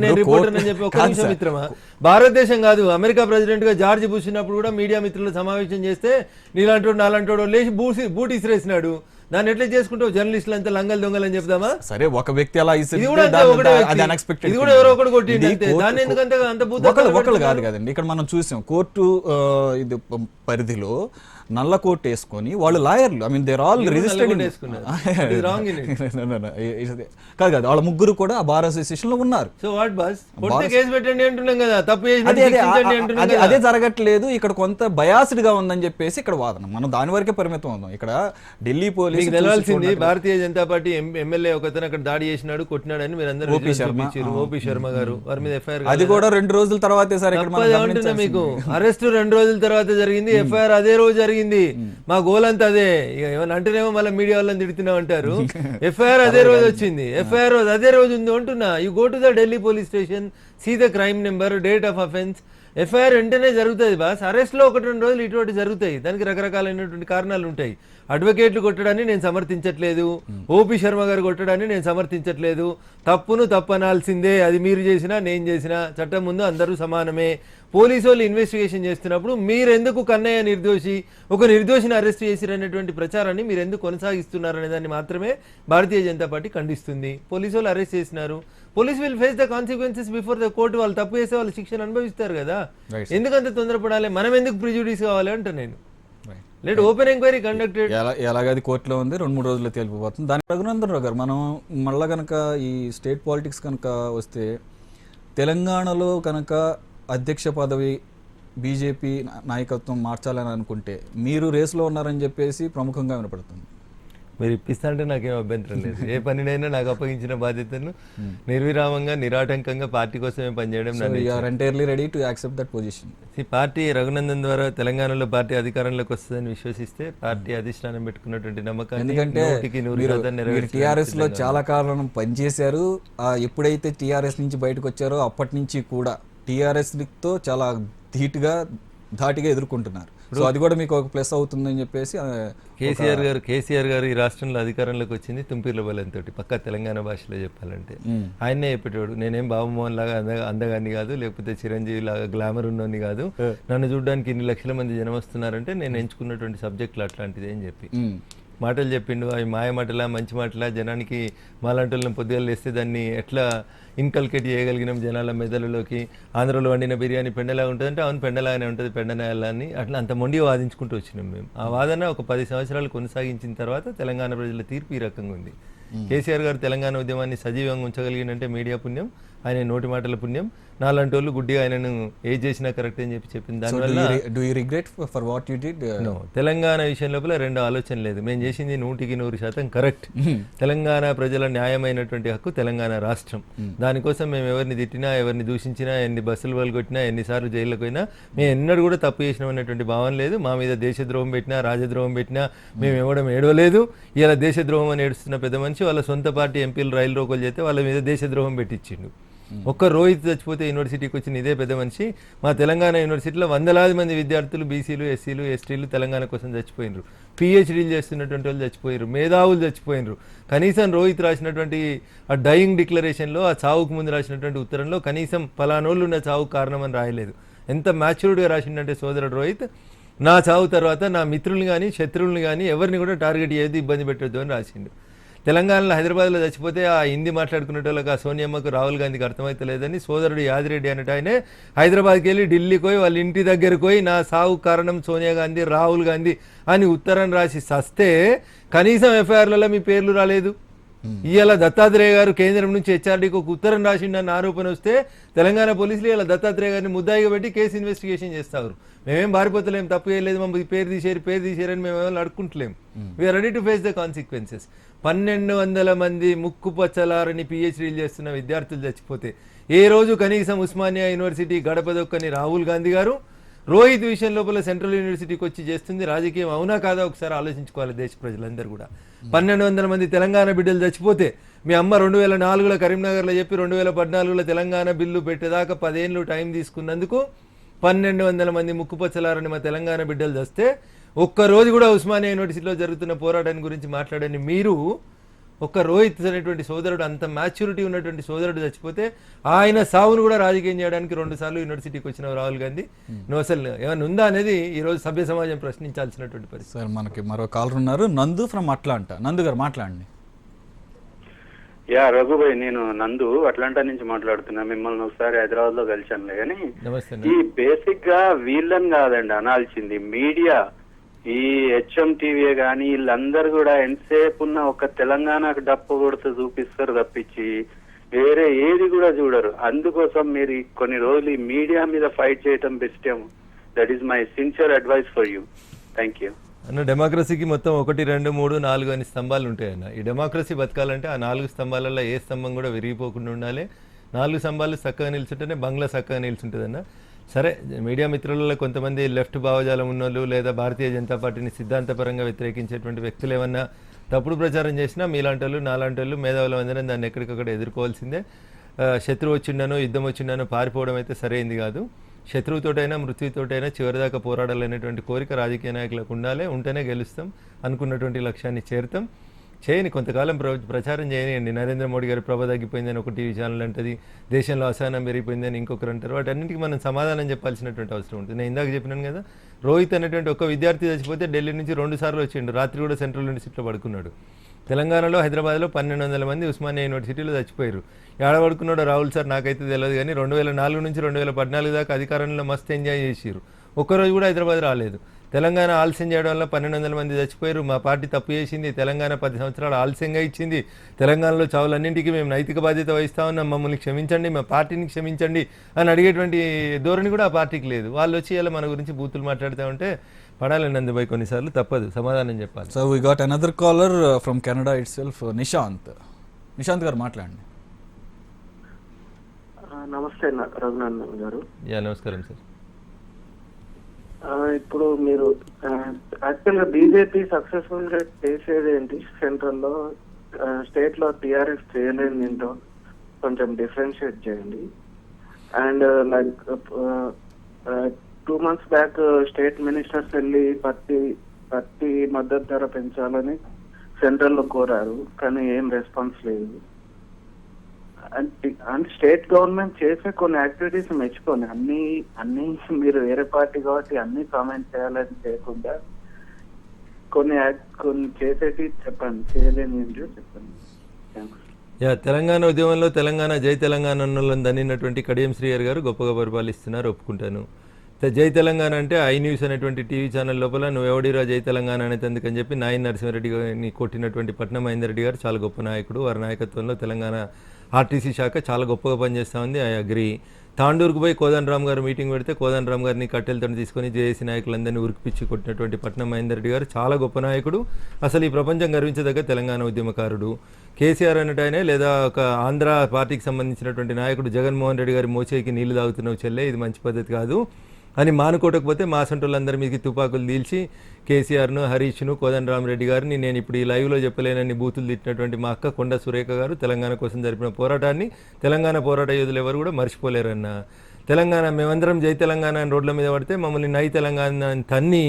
నేను రిపోర్టర్ అని చెప్పి ఒక నిమిషం మిత్రమా, భారతదేశం కాదు అమెరికా ప్రెసిడెంట్ గా జార్జ్ బుష్ ఉన్నప్పుడు కూడా మీడియా మిత్రులు సమావేశం చేస్తే నీలాంటి నాలాంటి లేచి బూట్ ఇసిరేసినాడు. దాన్ని ఎట్లా చేసుకుంటావు? జర్నలిస్టులు అంతా లంగలు దొంగలు అని చెప్తామా? సరే, ఒక వ్యక్తి అలా ఎవరో ఒకటి కొట్టిండు, దాన్ని ఎందుకంటే అంత ఒకళ్ళు కాదు కదండి. ఇక్కడ మనం చూసాం కోర్టు ఇది పరిధిలో నల్ల కోట్ వేసుకొని వాళ్ళు లాయర్లు, I mean they're all registered కాదు కాదు వాళ్ళ ముగ్గురు కూడా బార్ అసోసియేషన్ లో ఉన్నారు. సో వాట్ బాస్ కేసు పెట్టండి అంటున్నాం కదా, తప్పు అదే జరగట్లేదు. ఇక్కడ కొంత బయాస్డ్ గా ఉందని చెప్పేసి ఇక్కడ వాదన. మనం దాని వరకే పరిమితం ఉందాం. ఇక్కడ Delhi police తెలవాల్సింది Bharatiya Janata party MLA ఒకతను అక్కడ దాడి చేసినాడు, కొట్టినాడు అని మీరు అందరూ ఓపీ శర్మ గారు వారి మీద ఎఫ్ఐఆర్. అది కూడా 2 రోజుల తర్వాతే సార్. ఇక్కడ మీకు అరెస్ట్ 2 రోజుల తర్వాత జరిగింది, ఎఫ్ఐఆర్ అదే రోజు జరిగింది. మా గోల్ అంతా అదే. ఏమన్నా అంటేనేమో మళ్ళీ మీడియా వాళ్ళని తిడుతున్నాం అంటారు. ఎఫ్ఐఆర్ అదే రోజు వచ్చింది, ఎఫ్ఐఆర్ అదే రోజు ఉంది అంటున్నా. You go to the Delhi police station, see the crime number, date of offence, FIR వెంటనే జరుగుతుంది బాస్. అరెస్ట్ లో 1-2 రోజులు ఇటువంటి జరుగుతాయి, దానికి రకరకాలైనటువంటి కారణాలు ఉంటాయి. అడ్వకేట్లు కొట్టడాన్ని నేను సమర్థించట్లేదు, ఓపీ శర్మ గారు కొట్టడాన్ని నేను సమర్థించట్లేదు. తప్పును తప్పనాల్సిందే, అది మీరు చేసినా నేను చేసినా చట్టం ముందు అందరూ సమానమే. పోలీసు వాళ్ళు ఇన్వెస్టిగేషన్ చేస్తున్నప్పుడు మీరెందుకు కన్నయ్య నిర్దోషి, ఒక నిర్దోషిని అరెస్ట్ చేసిరనేటువంటి ప్రచారాన్ని మీరు ఎందుకు కొనసాగిస్తున్నారనే దాన్ని మాత్రమే భారతీయ జనతా పార్టీ ఖండిస్తుంది. పోలీసు వాళ్ళు అరెస్ట్ చేసినారు, police will face the consequences before the court. వాళ్ళు తప్పు చేసే వాళ్ళు శిక్షను అనుభవిస్తారు కదా, ఎందుకంత తొందరపడాలి? మనం ఎందుకు ప్రిజుడిస్ కావాలి అంట నేను. Let open enquiry conducted. ఎలాగది కోర్టులో ఉంది, 2-3 రోజుల్లో తేలిపోతుంది. దాని రఘునందన్ రావు గారు, మనం మళ్ళా కనుక ఈ స్టేట్ పాలిటిక్స్ కనుక వస్తే, తెలంగాణలో కనుక అధ్యక్ష పదవి బీజేపీ నాయకత్వం మార్చాలని అనుకుంటే మీరు రేసులో ఉన్నారని చెప్పేసి ప్రముఖంగా వినపడుతుంది. మీరు ఇప్పిస్తా అంటే నాకేం అభ్యంతరం లేదు. ఏ పనినైనా నాకు అప్పగించిన బాధ్యతను నిర్విరామంగా నిరాటంకంగా పార్టీ కోసమే పనిచేయడం. పార్టీ రఘునందన్ ద్వారా తెలంగాణలో పార్టీ అధికారంలోకి వస్తుందని విశ్వసిస్తే పార్టీ అధిష్టానం పెట్టుకున్నటువంటి నమ్మకాన్ని టీఆర్ఎస్ లో చాలా కాలం పనిచేశారు. ఎప్పుడైతే టీఆర్ఎస్ నుంచి బయటకు వచ్చారో అప్పటి నుంచి కూడా టీఆర్ఎస్ తో చాలా ధాటిగా ఎదుర్కొంటున్నారు. సో అది కూడా మీకు ఒక ప్లస్ అవుతుందని చెప్పేసి కేసీఆర్ గారు ఈ రాష్ట్రంలో అధికారంలోకి వచ్చింది తుంపిర్ల బలంతో, పక్కా తెలంగాణ భాషలో చెప్పాలంటే. ఆయనే చెప్పేటోడు, నేనేం బాబుమోహన్ లాగా అందగాన్ని కాదు, లేకపోతే చిరంజీవి లాగా గ్లామర్ ఉన్నోని కాదు, నన్ను చూడడానికి 2 లక్షల మంది జనం వస్తున్నారంటే నేను ఎంచుకున్నటువంటి సబ్జెక్టులు అట్లాంటిది అని చెప్పి మాటలు చెప్పిండు. అవి మాయ మాటలా మంచి మాటలా, జనానికి మాలాంటి వాళ్ళని పొద్దుగా లేస్తే దాన్ని ఎట్లా ఇన్కల్కేట్ చేయగలిగినాం జనాల మెదడులోకి. ఆంధ్రలో వండిన బిర్యానీ పెండలా ఉంటుందంటే అవును పెండలాగానే ఉంటుంది, పెండనాయాలని అట్లా అంత మొండి వాదించుకుంటూ వచ్చినాం మేము. ఆ వాదన ఒక 10 సంవత్సరాలు కొనసాగించిన తర్వాత తెలంగాణ ప్రజల తీర్పు ఈ రకంగా ఉంది. కేసీఆర్ గారు తెలంగాణ ఉద్యమాన్ని సజీవంగా ఉంచగలిగినంటే మీడియా పుణ్యం, ఆయన నోటి మాటల పుణ్యం. నాలాంటి వాళ్ళు గుడ్డిగా ఆయనను ఏది చేసినా కరెక్ట్ అని చెప్పింది. దానివల్ల తెలంగాణ విషయం లోపల 2 ఆలోచన లేదు. మేము చేసింది 100% కరెక్ట్. తెలంగాణ ప్రజల న్యాయమైనటువంటి హక్కు తెలంగాణ రాష్ట్రం. దానికోసం మేము ఎవరిని తిట్టినా, ఎవరిని దూషించినా, ఎన్ని బస్సులు వల్గొట్టినా, ఎన్నిసార్లు జైల్లోకి పోయినా మేము ఎన్నడూ కూడా తప్పు చేసినాం అనేటువంటి భావన లేదు. మా మీద దేశద్రోహం పెట్టినా, రాజద్రోహం పెట్టినా మేము ఇవ్వడం ఏడవలేదు. ఇలా దేశద్రోహం అని ఏడుస్తున్న పెద్ద మనిషి వాళ్ళ సొంత పార్టీ ఎంపీలు రైలు రోకోలు చేస్తే వాళ్ళ మీద దేశద్రోహం పెట్టించిండు. ఒక్క రోహిత్ చచ్చిపోతే యూనివర్సిటీకి వచ్చిన ఇదే పెద్ద మనిషి మా తెలంగాణ యూనివర్సిటీలో 100,000 మంది విద్యార్థులు బీసీలు, ఎస్సీలు, ఎస్టీలు తెలంగాణ కోసం చచ్చిపోయినరు. పిహెచ్డీలు చేస్తున్నటువంటి వాళ్ళు చచ్చిపోయినరు, మేధావులు చచ్చిపోయినరు. కనీసం రోహిత్ రాసినటువంటి ఆ డయింగ్ డిక్లరేషన్లో, ఆ చావుకు ముందు రాసినటువంటి ఉత్తరంలో కనీసం ఫలానోళ్ళు ఉన్న చావుకు కారణం అని రాయలేదు. ఎంత మ్యాచ్యూర్డ్గా రాసిందంటే సోదరుడు రోహిత్, నా చావు తర్వాత నా మిత్రుల్ని కానీ శత్రువుల్ని కానీ ఎవరిని కూడా టార్గెట్ చేయదు, ఇబ్బంది పెట్టొద్దు అని రాసిండు. తెలంగాణలో హైదరాబాద్లో చచ్చిపోతే ఆ హిందీ మాట్లాడుకునేటోళ్ళకి, ఆ సోనియమ్మకు, రాహుల్ గాంధీకి అర్థమవుతలేదని సోదరుడు యాదిరెడ్డి అనేట ఆయనే హైదరాబాద్కి వెళ్ళి ఢిల్లీకి పోయి వాళ్ళ ఇంటి దగ్గరకు పోయి నా సావు కారణం సోనియా గాంధీ, రాహుల్ గాంధీ అని ఉత్తరం రాసి సస్తే కనీసం ఎఫ్ఐఆర్లలో మీ పేర్లు రాలేదు. ఇవాళ దత్తాత్రేయ గారు కేంద్రం నుంచి హెచ్ఆర్డీకి ఒక ఉత్తరం రాసిండన్న ఆరోపణ వస్తే తెలంగాణ పోలీసులు ఇలా దత్తాత్రేయ గారిని ముద్దాయిగా పెట్టి కేసు ఇన్వెస్టిగేషన్ చేస్తారు. మేమేం బారిపోతలేం, తప్పు చేయలేదు, మమ్మల్ని పేరు తీసేరని మేము ఏమైనా అడుక్కుంటలేం. We are ready to face the consequences. 1200 మంది ముక్కు పచ్చలారని పిహెచ్డీలు చేస్తున్న విద్యార్థులు చచ్చిపోతే ఏ రోజు కనీసం ఉస్మానియా యూనివర్సిటీ గడప దొక్కని రాహుల్ గాంధీ గారు రోహిత్ విషయం లోపల సెంట్రల్ యూనివర్సిటీకి వచ్చి చేస్తుంది రాజకీయం అవునా కాదా ఒకసారి ఆలోచించుకోవాలి దేశ ప్రజలందరూ కూడా. 1200 మంది తెలంగాణ బిడ్డలు చచ్చిపోతే మీ అమ్మ 2004లో కరీంనగర్లో చెప్పి 2014లో తెలంగాణ బిల్లు పెట్టేదాకా 10 ఏళ్ళు టైం తీసుకున్నందుకు 1200 మంది ముక్కుపచ్చలారని మా తెలంగాణ బిడ్డలు చస్తే ఒక్కరోజు కూడా ఉస్మానియా యూనివర్సిటీలో జరుగుతున్న పోరాటాన్ని గురించి మాట్లాడని మీరు ఒక్క రోహిత్ అనేటువంటి సోదరుడు, అంత మ్యాచ్యూరిటీ ఉన్నటువంటి సోదరుడు చచ్చిపోతే ఆయన సావును కూడా రాజకీయం చేయడానికి 2 సార్లు యూనివర్సిటీకి వచ్చిన రాహుల్ గాంధీ నువ్వు అసలు ఏమైనా ఉందా అనేది ఈరోజు సభ్య సమాజం ప్రశ్నించాల్సినటువంటి పరిస్థితి. సార్ మనకి మరో కాలర్ ఉన్నారు, నందు ఫ్రమ్ అట్లాంటా. నందు గారు మాట్లాడండి. యా రఘుభాయ్, నేను నందు అట్లాంటా నుంచి మాట్లాడుతున్నా. మిమ్మల్ని ఒకసారి హైదరాబాద్ లో కలిసానులే కానీ ఈ బేసిక్ గా వీళ్ళని కాదండి అనాల్సింది, మీడియా, ఈ హెచ్ఎం టీవీ కానీ వీళ్ళందరూ కూడా ఎంతసేపు ఉన్న ఒక తెలంగాణకు డప్పు కొడుతూ చూపిస్తారు తప్పించి వేరే ఏది కూడా చూడరు. అందుకోసం మీరు కొన్ని రోజులు ఈ మీడియా మీద ఫైట్ చేయటం బెస్ట్ ఏమో. That is my sincere advice for you. Thank you అన్న. డెమోక్రసీకి మొత్తం 1, 2, 3, 4 అని స్తంభాలు ఉంటాయన్న. ఈ డెమోక్రసీ బతకాలంటే ఆ 4 స్తంభాలలో ఏ స్తంభం కూడా విరిగిపోకుండా ఉండాలి. 4 స్తంభాలు చక్కగా నిల్చుంటేనే బంగ్లా చక్కగా నిల్చుంటుందన్న. సరే, మీడియా మిత్రులలో కొంతమంది లెఫ్ట్ భావజాలం ఉన్నోళ్ళు లేదా భారతీయ జనతా పార్టీని సిద్ధాంతపరంగా వ్యతిరేకించేటువంటి వ్యక్తులు ఏమన్నా తప్పుడు ప్రచారం చేసినా మీలాంటి వాళ్ళు నాలాంటి వాళ్ళు మేధావుల అందరం దాన్ని ఎక్కడికక్కడ ఎదుర్కోవాల్సిందే. శత్రువు వచ్చిండనో యుద్ధం వచ్చిండనో పారిపోవడం అయితే సరైంది కాదు. శత్రువుతోటైనా మృత్యుతోటైనా చివరిదాకా పోరాడాలనేటువంటి కోరిక రాజకీయ నాయకులకు ఉండాలి. ఉంటేనే గెలుస్తాం, అనుకున్నటువంటి లక్ష్యాన్ని చేరుతాం. చేయని కొంతకాలం ప్రచారం చేయనియండి. నరేంద్ర మోడీ గారి ప్రభ తగ్గిపోయిందని ఒక టీవీ ఛానల్ అంటది, దేశంలో అసహనం పెరిగిపోయిందని ఇంకొకరు అంటారు. వాటన్నింటికి మనం సమాధానం చెప్పాల్సినటువంటి అవసరం ఉంటుంది. నేను ఇందాక చెప్పినాను కదా, రోహిత్ అనేటువంటి ఒక విద్యార్థి చచ్చిపోతే ఢిల్లీ నుంచి 2 సార్లు వచ్చిండు, రాత్రి కూడా సెంట్రల్ యూనివర్సిటీలో పడుకున్నాడు. తెలంగాణలో హైదరాబాద్లో 1200 మంది ఉస్మానియా యూనివర్సిటీలో చచ్చిపోయారు. ఏడ పడుకున్నాడో రాహుల్ సార్ నాకైతే తెలియదు, కానీ 2004 నుంచి 2014 దాకా అధికారంలో మస్తు ఎంజాయ్ చేసిరు. ఒక్కరోజు కూడా హైదరాబాద్ రాలేదు. తెలంగాణ ఆలస్యం చేయడం వల్ల 1200 మంది చచ్చిపోయారు. మా పార్టీ తప్పు చేసింది, తెలంగాణ 10 సంవత్సరాలు ఆలస్యంగా ఇచ్చింది, తెలంగాణలో చావులన్నింటికీ మేము నైతిక బాధ్యత వహిస్తా ఉన్నాం, మమ్మల్ని క్షమించండి, మా పార్టీని క్షమించండి అని అడిగేటువంటి ధోరణి కూడా ఆ పార్టీకి లేదు. వాళ్ళు వచ్చి ఇలా మన గురించి బూతులు మాట్లాడుతూ ఉంటే పడాలి నందుబాయ్, కొన్నిసార్లు తప్పదు, సమాధానం చెప్పాలి. So we got another caller from Canada itself, Nishant. Nishant గారు మాట్లాడండి. నమస్తే రఘునందన్ గారు. యా నమస్కారం సార్. ఇప్పుడు మీరు యాక్చువల్గా బీజేపీ సక్సెస్ఫుల్ గా చేసేది ఏంటి సెంట్రల్ లో, స్టేట్ లో టీఆర్ఎస్ చేయలేదు ఏంటో కొంచెం డిఫరెన్షియేట్ చేయండి. And like 2 months back state ministers వెళ్ళి పత్తి మద్దతు ధర పెంచాలని సెంట్రల్ లో కోరారు, కానీ ఏం రెస్పాన్స్ లేదు. అండ్ స్టేట్ గవర్నమెంట్ చేసే కొన్ని యాక్టివిటీస్ మెచ్చుకొని అన్ని మీరు వేరే పార్టీ కాబట్టి అన్ని కామెంట్ చేయాలని చేయకుండా కొన్ని చేసేటి చెప్పండి, చేయలేని ఏంటో చెప్పండి. థ్యాంక్స్. యా, తెలంగాణ ఉద్యమంలో తెలంగాణ జై తెలంగాణ దన్నినటువంటి కడియం శ్రీయర్ గారు గొప్పగా పరిపాలిస్తున్నారు, ఒప్పుకుంటాను. జై తెలంగాణ అంటే ఐ న్యూస్ అనేటువంటి టీవీ ఛానల్ లోపల నువ్వెవడిరా జై తెలంగాణ అనేది అందుకని చెప్పి నాయన్ నరసింహారెడ్డి గారిని కొట్టినటువంటి పట్నం మహేందర్ రెడ్డి గారు చాలా గొప్ప నాయకుడు. వారి నాయకత్వంలో తెలంగాణ ఆర్టీసీ శాఖ చాలా గొప్పగా పనిచేస్తూ ఉంది. I agree. తాండూరుకు పోయి కోదండరామ్ గారు మీటింగ్ పెడితే కోదండరామ్ గారిని కట్టెలతో తీసుకొని జేఏసీ నాయకులందరినీ ఉరికిపిచ్చి కొట్టినటువంటి పట్నం మహేందర్ రెడ్డి గారు చాలా గొప్ప నాయకుడు. అసలు ఈ ప్రపంచం గర్వించదగ్గ తెలంగాణ ఉద్యమకారుడు. కేసీఆర్ అనేటైనే లేదా ఒక ఆంధ్ర పార్టీకి సంబంధించినటువంటి నాయకుడు జగన్మోహన్ రెడ్డి గారి మోచేకి నీళ్లు తాగుతున్నావు చెల్లె, ఇది మంచి పద్ధతి కాదు అని మానుకోటకపోతే మా సంటోళ్ళందరి మీదకి తుపాకులు తీల్చి కేసీఆర్ను, హరీష్ను, కోదండరామరెడ్డి గారిని నేను ఇప్పుడు ఈ లైవ్లో చెప్పలేనని బూతులు తిట్టినటువంటి మా అక్క కొండ సురేఖ గారు తెలంగాణ కోసం జరిపిన పోరాటాన్ని తెలంగాణ పోరాట యోధులు ఎవరు కూడా మర్చిపోలేరన్న. తెలంగాణ మేమందరం జై తెలంగాణ అని రోడ్ల మీద పడితే మమ్మల్ని నై తెలంగాణ తన్ని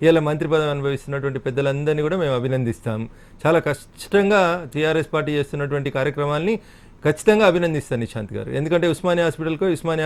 ఇలా మంత్రి పదవి అనుభవిస్తున్నటువంటి పెద్దలందరినీ కూడా మేము అభినందిస్తాం. చాలా కష్టంగా టీఆర్ఎస్ పార్టీ చేస్తున్నటువంటి కార్యక్రమాల్ని ఖచ్చితంగా అభినందిస్తాను నిశాంత్ గారు. ఎందుకంటే ఉస్మానియా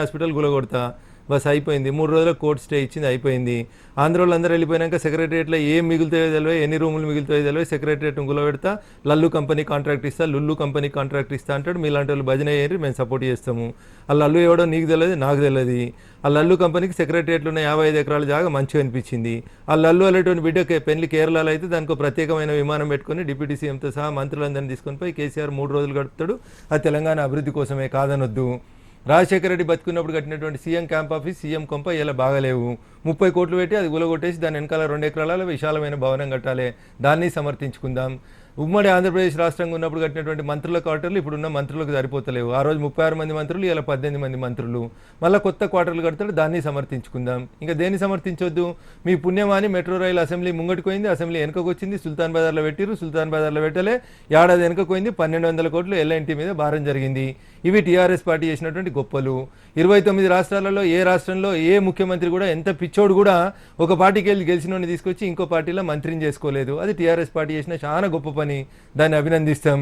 హాస్పిటల్ గులగొడతా, బస్ అయిపోయింది. 3 రోజులకు కోర్టు స్టే ఇచ్చింది, అయిపోయింది. ఆంధ్రోళ్ళు అందరూ వెళ్ళిపోయినాక సెక్రటరియట్లో ఏం మిగులుతాయో తెలియదు, ఎన్ని రూములు మిగులుతాయో తెలియదు. సెక్రటరియట్ గులబెడతా, లల్లు కంపెనీ కాంట్రాక్ట్ ఇస్తా, లుల్లు కంపెనీ కాంట్రాక్ట్ ఇస్తా అంటాడు. మీలాంటి వాళ్ళు భజన అయ్యారు, మేము సపోర్ట్ చేస్తాము. ఆ లల్లు ఎవడో నీకు తెలియదు, నాకు తెలియదు. ఆ లల్లు కంపెనీకి సెక్రటరియట్లో ఉన్న 55 ఎకరాల జాగా మంచిగా అనిపించింది. ఆ లల్లు అనేటువంటి బిడ్డ పెళ్లి కేరళలో అయితే దానికి ప్రత్యేకమైన విమానం పెట్టుకుని డిప్యూటీ సీఎంతో సహా మంత్రులందరినీ తీసుకొని పోయి కేసీఆర్ 3 రోజులు గడుపుతాడు. ఆ తెలంగాణ అభివృద్ధి కోసమే కాదనొద్దు. రాజశేఖర రెడ్డి బతుకున్నప్పుడు కట్టినటువంటి సీఎం క్యాంప్ ఆఫీస్, సీఎం కొంప ఇలా బాగలేవు. 30 కోట్లు పెట్టి అది గులగొట్టేసి దాని వెనకాల 2 ఎకరాల విశాలమైన భవనం కట్టాలి, దాన్ని సమర్థించుకుందాం. ఉమ్మడి ఆంధ్రప్రదేశ్ రాష్ట్రంగా ఉన్నప్పుడు కట్టినటువంటి మంత్రుల క్వార్టర్లు ఇప్పుడున్న మంత్రులకు సరిపోతలేవు. ఆ రోజు 36 మంది మంత్రులు, ఇలా 18 మంది మంత్రులు. మళ్ళీ కొత్త క్వార్టర్లు కడతాడు, దాన్ని సమర్థించుకుందాం. ఇంకా దేన్ని సమర్థించొద్దు? మీ పుణ్యమాని మెట్రో రైలు అసెంబ్లీ ముంగటికి పోయింది, అసెంబ్లీ వెనుకకు వచ్చింది. సుల్తాన్ బజార్లో పెట్టిరు, సుల్తాన్ బజార్లో పెట్టలే, ఏడాది వెనుకకు పోయింది. 1200 కోట్లు ఎల్ఎన్టీ మీద భారం జరిగింది. ఇవి టీఆర్ఎస్ పార్టీ చేసినటువంటి గొప్పలు. 29 రాష్ట్రాలలో ఏ రాష్ట్రంలో ఏ ముఖ్యమంత్రి కూడా, ఎంత పిచ్చోడు కూడా ఒక పార్టీకి వెళ్ళి గెలిచినోని తీసుకొచ్చి ఇంకో పార్టీలో మంత్రిని చేసుకోలేదు. అది టీఆర్ఎస్ పార్టీ చేసిన చాలా గొప్ప పని, దాన్ని అభినందిస్తాం.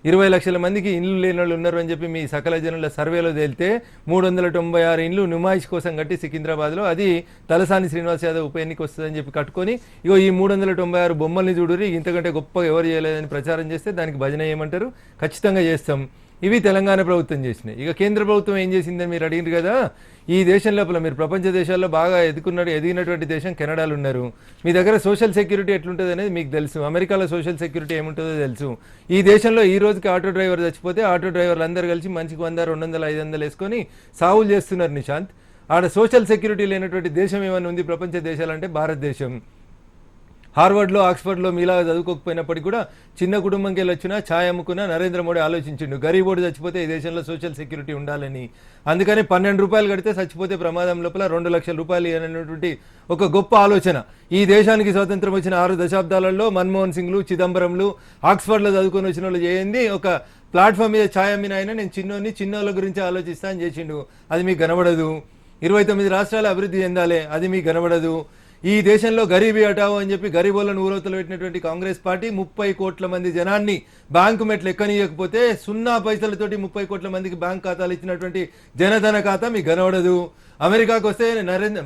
20 లక్షల మందికి ఇండ్లు లేని వాళ్ళు ఉన్నారు అని చెప్పి మీ సకల జనుల సర్వేలో తేలితే 396 ఇండ్లు నుమాయిష్ కోసం కట్టి సికింద్రాబాద్లో, అది తలసాని శ్రీనివాస్ యాదవ్ ఉప ఎన్నిక వస్తుందని చెప్పి కట్టుకొని, ఇగో ఈ 396 బొమ్మల్ని చూడురి, ఇంతకంటే గొప్పగా ఎవరు చేయలేదని ప్రచారం చేస్తే దానికి భజన ఏమంటారు? ఖచ్చితంగా చేస్తాం. ఇవి తెలంగాణ ప్రభుత్వం చేసినాయి. ఇక కేంద్ర ప్రభుత్వం ఏం చేసిందని మీరు అడిగినారు కదా. ఈ దేశం లోపల మీరు ప్రపంచ దేశాల్లో బాగా ఎదిగినటువంటి దేశం కెనడాలు ఉన్నారు. మీ దగ్గర సోషల్ సెక్యూరిటీ ఎట్లుంటుంది అనేది మీకు తెలుసు. అమెరికాలో సోషల్ సెక్యూరిటీ ఏముంటుందో తెలుసు. ఈ దేశంలో ఈ రోజుకి ఆటో డ్రైవర్ చచ్చిపోతే ఆటో డ్రైవర్లు అందరూ కలిసి మంచికి 100, 200, 500 వేసుకొని సావులు చేస్తున్నారు. నిశాంత్, ఆడ సోషల్ సెక్యూరిటీ లేనటువంటి దేశం ఏమైనా ఉంది ప్రపంచ దేశాలంటే భారతదేశం. హార్వర్డ్లో, ఆక్స్ఫర్డ్లో మీలాగా చదువుకోకపోయినప్పటికీ కూడా చిన్న కుటుంబంకి వెళ్ళి వచ్చినా ఛాయ్ అమ్ముకున్నా నరేంద్ర మోడీ ఆలోచించిండు గరీబోడు చచ్చిపోతే ఈ దేశంలో సోషల్ సెక్యూరిటీ ఉండాలని. అందుకని 12 రూపాయలు కడితే చచ్చిపోతే ప్రమాదం లోపల 2 లక్షల రూపాయలు అనేటువంటి ఒక గొప్ప ఆలోచన. ఈ దేశానికి స్వాతంత్రం వచ్చిన 6 దశాబ్దాలలో మన్మోహన్ సింగ్లు, చిదంబరంలు, ఆక్స్ఫర్డ్లో చదువుకొని వచ్చిన వాళ్ళు చేయండి. ఒక ప్లాట్ఫామ్ మీద ఛాయ్ అమ్మిన ఆయన నేను చిన్నోళ్ళ గురించి ఆలోచిస్తా అని చేసిండు. అది మీకు కనబడదు. 29 రాష్ట్రాలు అభివృద్ధి చెందాలి, అది మీకు కనబడదు. ఈ దేశంలో గరీబీ హటావో అని చెప్పి గరీబోళ్ళను ఊరవతలు పెట్టినటువంటి కాంగ్రెస్ పార్టీ 30 కోట్ల మంది జనాన్ని బ్యాంకు మెట్లు ఎక్కనీయకపోతే 0 పైసలతోటి 30 కోట్ల మందికి బ్యాంక్ ఖాతాలు ఇచ్చినటువంటి జనధన ఖాతా మీకు కనబడదు. అమెరికాకు వస్తే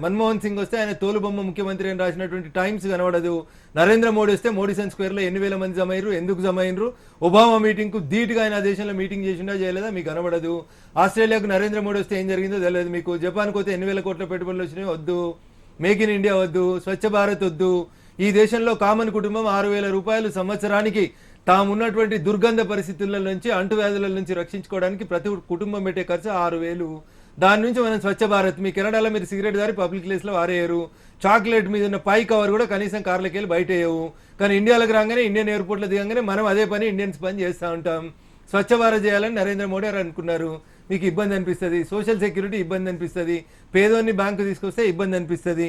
మన్మోహన్ సింగ్ వస్తే ఆయన తోలుబొమ్మ ముఖ్యమంత్రి అని రాసినటువంటి టైమ్స్ కనబడదు. నరేంద్ర మోడీ వస్తే మోడీసన్ స్క్వేర్లో 8,000 మంది జమ అయ్యారు. ఎందుకు జమ అయినరు? ఒబామా మీటింగ్కు ధీటుగా ఆయన దేశంలో మీటింగ్ చేసిండా చేయలేదా మీకు కనబడదు. ఆస్ట్రేలియాకు నరేంద్ర మోడీ వస్తే ఏం జరిగిందో తెలియదు మీకు. జపాన్కి వస్తే 8,000 కోట్ల పెట్టుబడులు వచ్చినాయి, వద్దు. మేక్ ఇన్ ఇండియా వద్దు, స్వచ్ఛ భారత్ వద్దు. ఈ దేశంలో కామన్ కుటుంబం 6,000 రూపాయలు సంవత్సరానికి తామున్నటువంటి దుర్గంధ పరిస్థితుల నుంచి, అంటువ్యాధుల నుంచి రక్షించుకోవడానికి ప్రతి కుటుంబం పెట్టే ఖర్చు 6,000. దాని నుంచి మనం స్వచ్ఛ భారత్, మీ కెనడాలో మీరు సిగరెట్ దారి పబ్లిక్ ప్లేస్లో వారేయరు. చాక్లెట్ మీద ఉన్న పై కవర్ కూడా కనీసం కార్లకి వెళ్ళి బయట వేయవు. కానీ ఇండియాలోకి రాగానే, ఇండియన్ ఎయిర్పోర్ట్లో దిగంగానే మనం అదే పని ఇండియన్స్ పని చేస్తూ ఉంటాం. స్వచ్ఛ భారత్ చేయాలని నరేంద్ర మోడీ గారు అనుకున్నారు. మీకు ఇబ్బంది అనిపిస్తుంది. సోషల్ సెక్యూరిటీ ఇబ్బంది అనిపిస్తుంది. పేదోన్ని బ్యాంకు తీసుకొస్తే ఇబ్బంది అనిపిస్తుంది.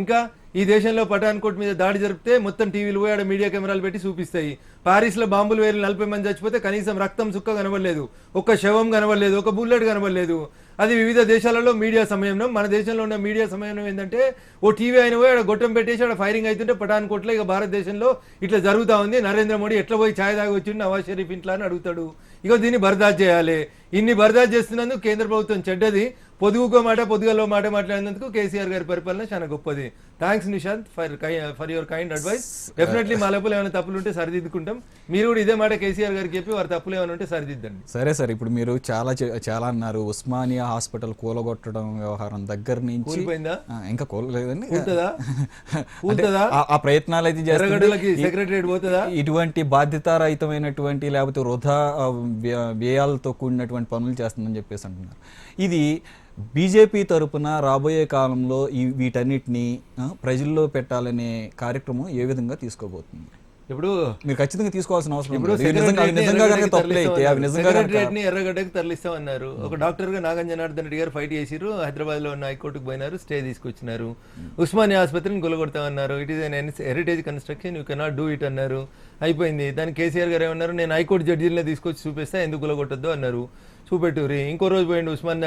ఇంకా ఈ దేశంలో పఠాన్కోట్ మీద దాడి జరిపితే మొత్తం టీవీలు పోయి ఆడ మీడియా కెమెరాలు పెట్టి చూపిస్తాయి. పారిస్లో బాంబులు వేలు 40 మంది చచ్చిపోతే కనీసం రక్తం చుక్క కనబడలేదు, ఒక శవం కనబడలేదు, ఒక బుల్లెట్ కనబడలేదు. అది వివిధ దేశాలలో మీడియా సమయంలో. మన దేశంలో ఉన్న మీడియా సమయంలో ఏంటంటే ఓ టీవీ అయిన పోయి ఆడ గొట్టం పెట్టేసి ఆడ ఫైరింగ్ అవుతుంటే పఠాన్కోట్లో ఇక భారతదేశంలో ఇట్లా జరుగుతూ ఉంది. నరేంద్ర మోడీ ఎట్లా పోయి ఛాయ్ దాగి వచ్చిండు నవాజ్ షరీఫ్ ఇంట్లో అని అడుగుతాడు. ఇక దీన్ని బర్దాష్ చేయాలి. ఇన్ని బర్దాష్ చేస్తున్నందుకు కేంద్ర ప్రభుత్వం చెడ్డది. పొదుగుకో మాట పొద్దుగలో మాట మాట్లాడినందుకు కేసీఆర్ గారి పరిపాలన చాలా గొప్పది. Thanks Nishant for your kind advice. Definitely మా లోపల ఏమైనా తప్పులు ఉంటే సరిదిద్దుకుంటాం. మీరు కూడా ఇదే మాట కేసీఆర్ గారికి చెప్పి వారి తప్పులు ఏమైనా ఉంటే సరిదిద్దండి. సరే సార్, ఇప్పుడు మీరు చాలా అన్నారు. ఉస్మానియా హాస్పిటల్ కూలగొట్టడం వ్యవహారం దగ్గర నుంచి ఇంకా కూలలేదండి, ఆ ప్రయత్నాలు అయితే సెక్రటరియట్ పోతుందా? ఇటువంటి బాధ్యతారహితమైనటువంటి లేకపోతే వృధా వ్యయాలతో కూడినటువంటి పనులు చేస్తుందని చెప్పేసి అంటున్నారు. ఇది బీజేపీ తరపున రాబోయే కాలంలో వీటన్నిటిని ప్రజల్లో పెట్టాలనే కార్యక్రమం ఏ విధంగా తీసుకోబోతుంది? ఇప్పుడు మీరు ఖచ్చితంగా తీసుకోవాల్సిన అవసరం ఎర్రగడ్డకి తరలిస్తామన్నారు. ఒక డాక్టర్ గా నాగం జనార్దన్ రెడ్డి గారు ఫైట్ చేసిరు. హైదరాబాద్ లో ఉన్న హైకోర్టుకు పోయినారు, స్టే తీసుకొచ్చినారు. ఉస్మానియా ఆసుపత్రిని గులగొడతామన్నారు. It is an heritage construction, you cannot do it అన్నారు. అయిపోయింది. దానికి కేసీఆర్ గారు ఏమన్నారు, నేను హైకోర్టు జడ్జీలనే తీసుకొచ్చి చూపిస్తా, ఎందుకు గులగొట్టద్దు అన్నారు. చూపెట్టురి. ఇంకో రోజు పోయిండు ఉస్మాన్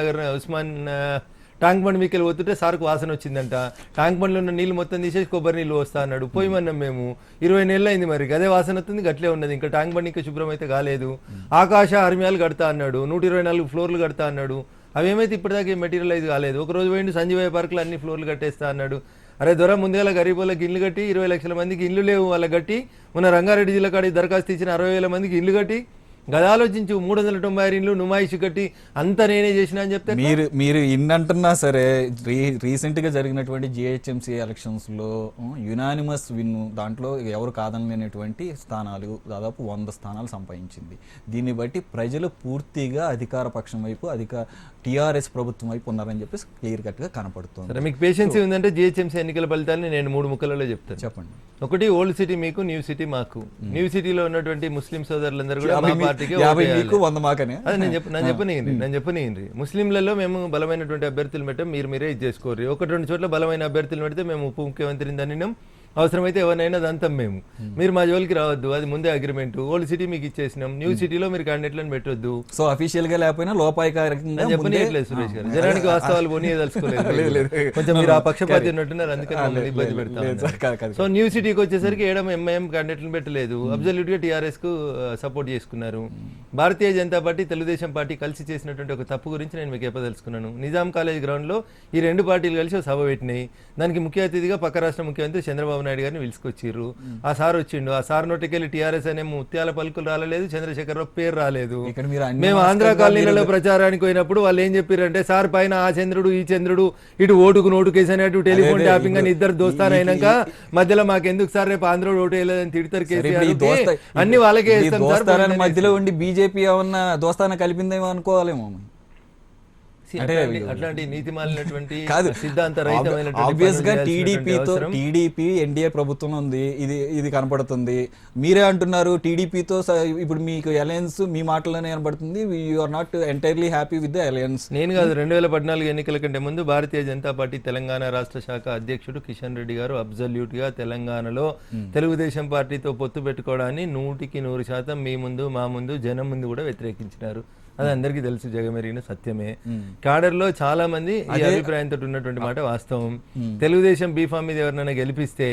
ట్యాంక్ బండ్ మీకు వెళ్ళి పోతుంటే సార్కు వాసన వచ్చిందంట. ట్యాంక్ బండ్లో ఉన్న నీళ్ళు మొత్తం తీసేసి కొబ్బరి నీళ్ళు వస్తా అన్నాడు. పోయిమన్నాం మేము. 20 నెలలు అయింది, మరి అదే వాసన వస్తుంది, గట్లే ఉన్నది. ఇంకా ట్యాంక్ బండ్ ఇంకా శుభ్రం అయితే కాలేదు. ఆకాశ అర్మ్యాలు కడతా అన్నాడు, 124 ఫ్లోర్లు కడతా అన్నాడు. అవి ఏమైతే ఇప్పటిదాకా మెటీరియలైజ్ కాలేదు. ఒక రోజు పోయిండు సంజీవయ్య పార్కులో అన్ని ఫ్లోర్లు కట్టేస్తా అన్నాడు. అరే దొర ముందుగా గరీబులకు ఇల్లు కట్టి 20 లక్షల మందికి ఇల్లు లేవు వాళ్ళకి కట్టి, మొన్న రంగారెడ్డి జిల్లా కాడికి దరఖాస్తు ఇచ్చిన 60,000 మందికి ఇల్లు కట్టి, గది ఆలోచించు 396 ఇండ్లు నుమాయిషి కట్టి అంతా నేనే చేసిన అని చెప్తే మీరు ఇన్నంటున్నా సరే రీసెంట్ గా జరిగినటువంటి జిహెచ్ఎంసీ ఎలక్షన్స్ లో యునానిమస్ విన్, దాంట్లో ఎవరు కాదనలేనటువంటి స్థానాలు దాదాపు 100 స్థానాలు సంపాదించింది. దీన్ని బట్టి ప్రజలు పూర్తిగా అధికార పక్షం వైపు టీఆర్ఎస్ ప్రభుత్వం వైపు ఉన్నారని చెప్పేసి క్లియర్ కట్ గా కనపడుతుంది. సరే, మీకు పేషెన్సీ ఉందంటే జిహెచ్ఎంసీ ఎన్నికల ఫలితాన్ని నేను 3 ముక్కలలో చెప్తాను. చెప్పండి. ఒకటి, ఓల్డ్ సిటీ మీకు, న్యూ సిటీ మాకు. న్యూ సిటీలో ఉన్నటువంటి ముస్లిం సోదరులందరూ కూడా మా పార్టీకి 100 మాకనే. అదే నేను చెప్పనియండి. ముస్లింలలో మేము బలమైనటువంటి అభ్యర్థులు పెట్టాం, మీరే ఇది చేసుకోరు. 1-2 చోట్ల బలమైన అభ్యర్థులు పెడితే మేము ఉప ముఖ్యమంత్రిని దానినాం, అవసరమైతే ఎవరినైనా దంతం మేము. మీరు మా జోలికి రావద్దు, అది ముందే అగ్రిమెంట్. ఓల్డ్ సిటీ మీకు ఇచ్చేసినాం, న్యూ సిటీలో మీరు క్యాండిడేట్లను పెట్టొద్దు. సో అఫీషియల్ గా లేకపోయినా లోపాయకారికంగా చెప్పనీయట్లేదు సురేష్ గారు, జనానికి వాస్తవాలు పోనీయదలుచుకోలేదు. కొంచెం మీరు ఆ పక్షపాతి ఉన్నట్టున్నారు, అందుకని ఇబ్బంది పెడతాం. సో న్యూ సిటీకి వచ్చేసరికి ఏడం ఎంఐఎం క్యాండిడేట్లను పెట్టలేదు, అబ్జల్యూట్ గా టీఆర్ఎస్ కు సపోర్ట్ చేసుకున్నారు. భారతీయ జనతా పార్టీ, తెలుగుదేశం పార్టీ కలిసి చేసినటువంటి ఒక తప్పు గురించి నేను మీకు చెప్పదలుచుకున్నాను. నిజాం కాలేజ్ గ్రౌండ్ లో ఈ 2 పార్టీలు కలిసి ఒక సభ పెట్టినాయి. దానికి ముఖ్య అతిథిగా పక్క రాష్ట్ర ముఖ్యమంత్రి చంద్రబాబు నాయుడు గారిని పిలుచుకొచ్చిర్రు. ఆ సార్ వచ్చిండు. ఆ సార్ నోటికెళ్ళి టీఆర్ఎస్ అనే ముత్యాల పలుకులు రాలేదు, చంద్రశేఖరరావు పేరు రాలేదు. మేము ఆంధ్ర కాలనీలలో ప్రచారానికి పోయినప్పుడు వాళ్ళు ఏం చెప్పారంటే, సార్ పైన ఆ చంద్రుడు ఈ చంద్రుడు, ఇటు ఓటుకు నోటుకేసి అనేటు టెలిఫోన్ ట్యాపింగ్ అని ఇద్దరు దోస్తాను అయినాక మధ్యలో మాకెందుకు సార్ రేపు ఆంధ్ర ఓటు వేయలేదని తిడతారు కేసీఆర్. అన్ని వాళ్ళకే మధ్యలో ఉండి బీజేపీ ఏమన్నా దోస్తాన కలిపిందేమో అనుకోవాలేమో. అట్లాంటి నీతి మాలినటువంటి సిద్ధాంత టీడీపీ ఎన్డీఏ ప్రభుత్వం ఉంది, ఇది కనపడుతుంది. మీరే అంటున్నారు టీడీపీతో ఇప్పుడు మీకు అలయన్స్ మీ మాటలోనే కనబడుతుంది. You are not entirely happy with the alliance. నేను కాదు, 2014 ఎన్నికల కంటే ముందు భారతీయ జనతా పార్టీ తెలంగాణ రాష్ట్ర శాఖ అధ్యక్షుడు కిషన్ రెడ్డి గారు అబ్జల్యూట్ గా తెలంగాణలో తెలుగుదేశం పార్టీతో పొత్తు పెట్టుకోవడాన్ని 100% మీ ముందు, మా ముందు, జనం ముందు కూడా వ్యతిరేకించినారు. అది అందరికీ తెలుసు, జగమెరిగిన సత్యమే. కాడర్ లో చాలా మంది ఈ అభిప్రాయంతో ఉన్నటువంటి మాట వాస్తవం. తెలుగుదేశం బీఫామ్ మీద ఎవరినైనా గెలిపిస్తే